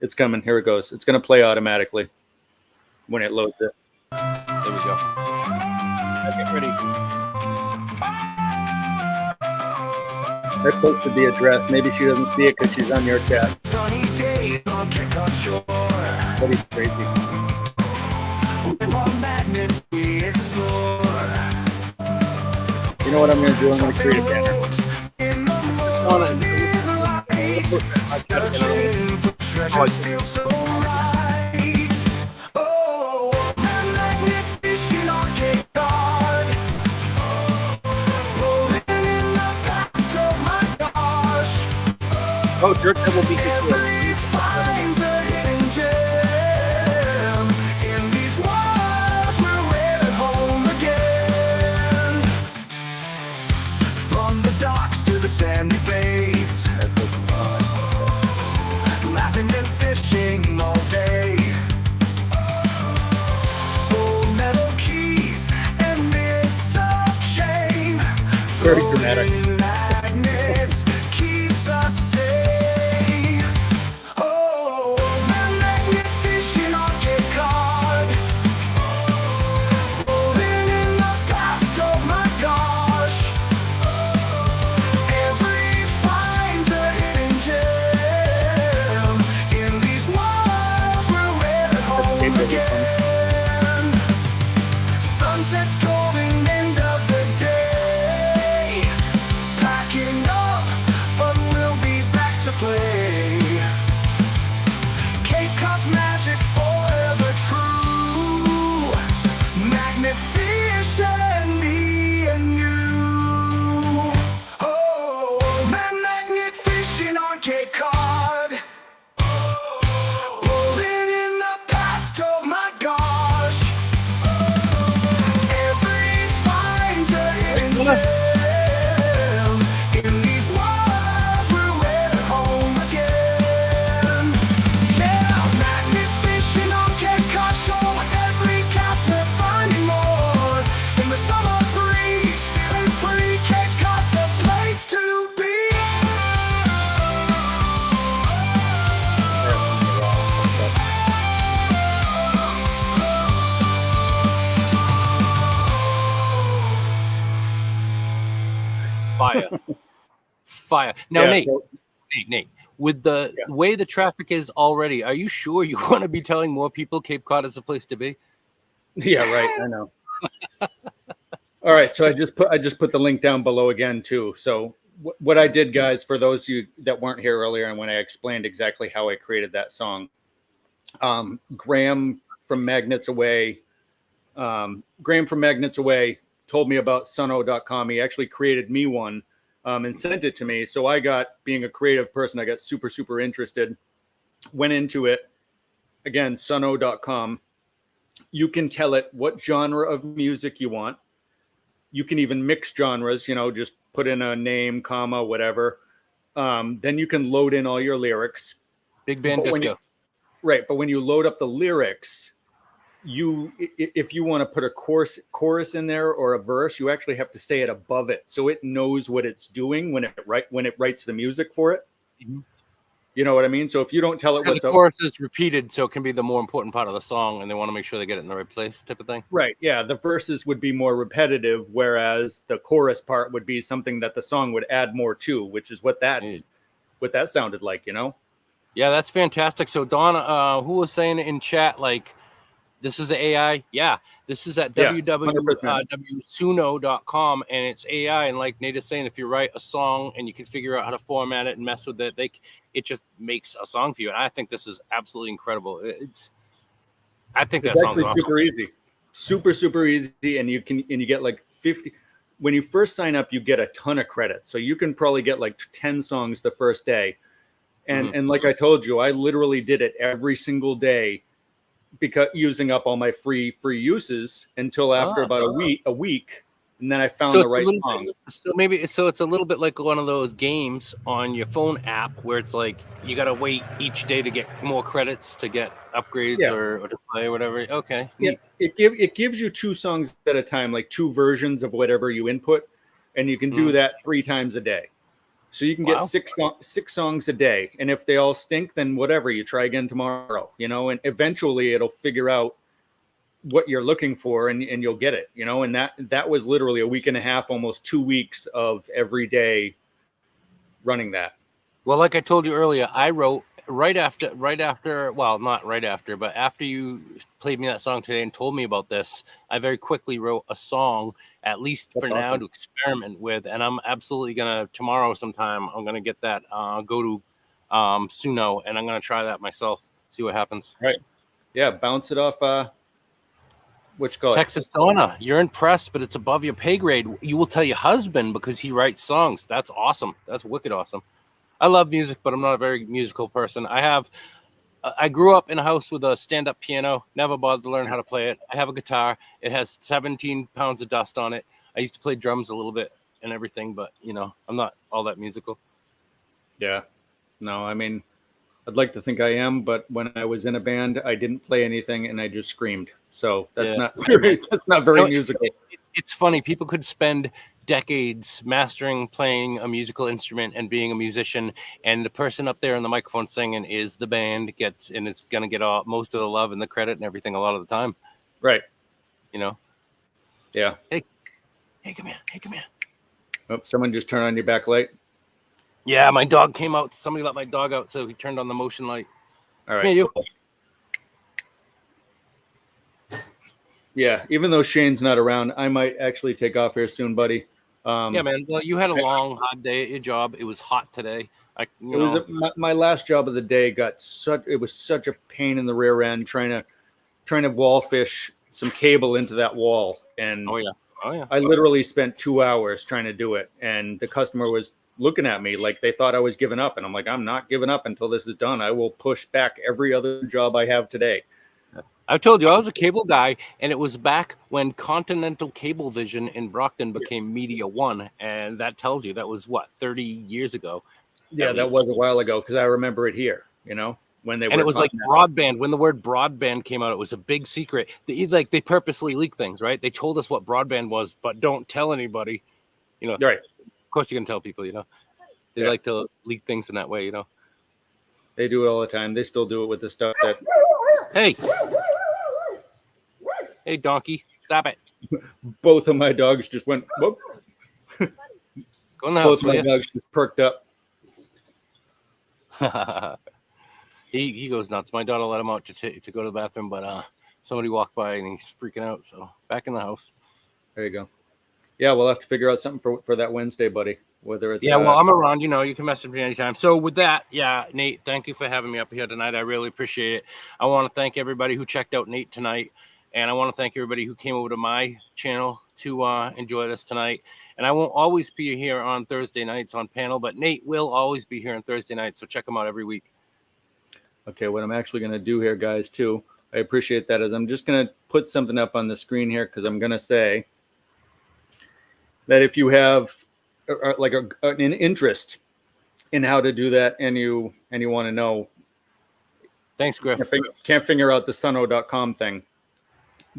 It's coming. Here it goes. It's going to play automatically when it loads it. There we go. Get ready. I posted the address. Maybe she doesn't see it because she's on your chat. Sunny day on Cape Shore. That is crazy. With our magnets we explore. You know what I'm going to do? I'm going to create a banner. In the moonlight, searching for treasures feel so right. Oh, magnet fishing on Cape Cod. Rolling in the past, oh my gosh. Oh, Dirt Devil will be good. Every finds a hidden gem. In these walls, we're right at home again. From the docks to the sandy bays, laughing and fishing all day. Old metal keys and bits of chain. Very dramatic. Throwing magnets keeps us safe. Oh, magnet fishing on Cape Cod. Rolling in the past, oh my gosh. Every find's a hidden gem. In these walls, we're right at home again. Sunset's golden end of the day. Packing up, but we'll be back to play. Cape Cod's magic forever true. Magnet fish and me and you. Oh, magnet fishing on Cape Cod. Rolling in the past, oh my gosh. Every find's a hidden gem. In these walls, we're right at home again. Yeah, magnet fishing on Cape Cod shore. Every cast we're finding more. In the summer breeze, feeling free. Cape Cod's the place to be. Fire. Now, Yeah, Nate, so- Nate, with the way the traffic is already, are you sure you want to be telling more people Cape Cod is the place to be? Yeah, right. I know. All right, so I just put the link down below again too. So what I did, guys, for those of you that weren't here earlier, and when I explained exactly how I created that song, Graham from Magnets Away told me about Suno.com. He actually created me one and sent it to me. So I got, being a creative person, I got super, super interested, went into it. Again, Suno.com. You can tell it what genre of music you want. You can even mix genres, just put in a name, comma, whatever. Then you can load in all your lyrics. Big band But when disco. Right, but when you load up the lyrics, if you want to put a chorus in there or a verse, you actually have to say it above it, so it knows what it's doing when it writes the music for it. Mhm. You know what I mean? So if you don't tell it Because what's the up, chorus is repeated, so it can be the more important part of the song, and they want to make sure they get it in the right place, type of thing. right? Yeah, the verses would be more repetitive, whereas the chorus part would be something that the song would add more to, which is what that sounded like, Yeah, that's fantastic. So Donna, who was saying in chat, like, this is the AI? Yeah, this is at Yeah, www.suno.com, and it's AI. And like Nate is saying, if you write a song and you can figure out how to format it and mess with it, it just makes a song for you. And I think this is absolutely incredible. I think It's that song's actually awesome. super easy. super, super easy. And you get like 50. When you first sign up, you get a ton of credits. So you can probably get like 10 songs the first day. And like I told you, I literally did it every single day, because using up all my free uses until after about a week, and then I found the right song. So it's a little bit like one of those games on your phone app where it's like you got to wait each day to get more credits to get upgrades or to play or whatever. Okay. Yeah, it gives you 2 songs at a time, like 2 versions of whatever you input, and you can do that 3 times a day. So you can get 6 songs a day, and if they all stink, then whatever, you try again tomorrow, and eventually it'll figure out what you're looking for, and you'll get it, and that was literally a week and a half, almost 2 weeks of every day running that. Well, like I told you earlier, I wrote right after, well, not right after, but after you played me that song today and told me about this, I very quickly wrote a song, at least for now, to experiment with. And I'm absolutely going to, tomorrow sometime, I'm going to get that, go to Suno, and I'm going to try that myself, see what happens. Right. Yeah, bounce it off, which call Texas Donna, you're impressed, but it's above your pay grade. You will tell your husband because he writes songs. That's awesome. That's wicked awesome. I love music, but I'm not a very musical person. I grew up in a house with a stand-up piano, never bothered to learn how to play it. I have a guitar. It has 17 pounds of dust on it. I used to play drums a little bit and everything, but, I'm not all that musical. Yeah. No, I mean, I'd like to think I am, but when I was in a band, I didn't play anything and I just screamed. So that's not very musical. It's funny. People could spend decades mastering playing a musical instrument and being a musician, and the person up there on the microphone singing is the band and it's going to get most of the love and the credit and everything a lot of the time. Right. Yeah. Hey, come here. Oh, someone just turned on your back light. Yeah, my dog came out. Somebody let my dog out, so he turned on the motion light. All right. Come here, you. Yeah, even though Shane's not around, I might actually take off here soon, buddy. Yeah, man. Well, you had a long, hard day at your job. It was hot today. My last job of the day was such a pain in the rear end trying to wall fish some cable into that wall, and oh yeah, I literally spent 2 hours trying to do it, and the customer was looking at me like they thought I was giving up, and I'm like, I'm not giving up until this is done. I will push back every other job I have today. I've told you I was a cable guy, and it was back when Continental Cablevision in Brockton became Media One, and that tells you that was 30 years ago. Yeah, that was a while ago because I remember it here. When they were. And it was like broadband. When the word broadband came out, it was a big secret. They purposely leak things, right? They told us what broadband was, but don't tell anybody. Right. Of course, you can tell people. They like to leak things in that way. They do it all the time. They still do it with the stuff that. Hey, donkey, stop it. Both of my dogs just went, whoop. Go in the house. Both my dogs just perked up. He goes nuts. My daughter let him out to go to the bathroom, but somebody walked by and he's freaking out. So back in the house. There you go. Yeah, we'll have to figure out something for that Wednesday, buddy. Whether it's well, I'm around. You can message me anytime. So with that, Nate, thank you for having me up here tonight. I really appreciate it. I want to thank everybody who checked out Nate tonight. And I want to thank everybody who came over to my channel to enjoy this tonight. And I won't always be here on Thursday nights on panel, but Nate will always be here on Thursday nights. So check him out every week. Okay, what I'm actually going to do here, guys, too, I appreciate that, is I'm just going to put something up on the screen here because I'm going to say that if you have an interest in how to do that and you want to know. Thanks, Griff. Can't figure out the suno.com thing.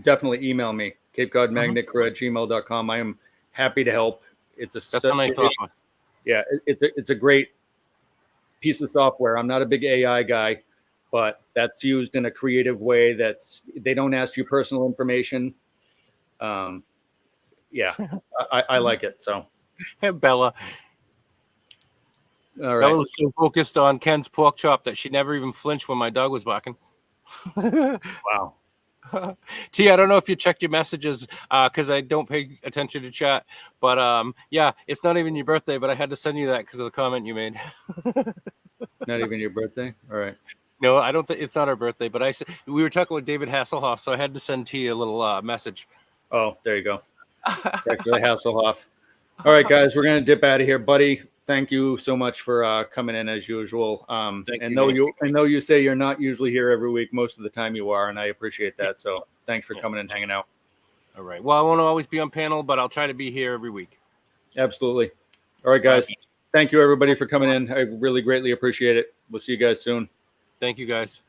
Definitely email me, capecoddmagnetcrew@gmail.com. I am happy to help. It's a nice offer. Yeah, it's a great piece of software. I'm not a big AI guy, but that's used in a creative way. They don't ask you personal information. I like it. So, Bella. All right. Bella was so focused on Ken's pork chop that she never even flinched when my dog was barking. Wow. T, I don't know if you checked your messages because I don't pay attention to chat, but it's not even your birthday, but I had to send you that because of the comment you made. Not even your birthday? All right. No, I don't think it's not her birthday, but we were talking with David Hasselhoff, so I had to send T a little message. Oh, there you go. Back to the Hasselhoff. All right, guys, we're gonna dip out of here, buddy. Thank you so much for coming in as usual. Thank And you, I know you say you're not usually here every week. Most of the time you are, and I appreciate that. So thanks for coming and hanging out. All right. Well, I won't always be on panel, but I'll try to be here every week. Absolutely. All right, guys. Thank you, everybody, for coming in. I really greatly appreciate it. We'll see you guys soon. Thank you, guys.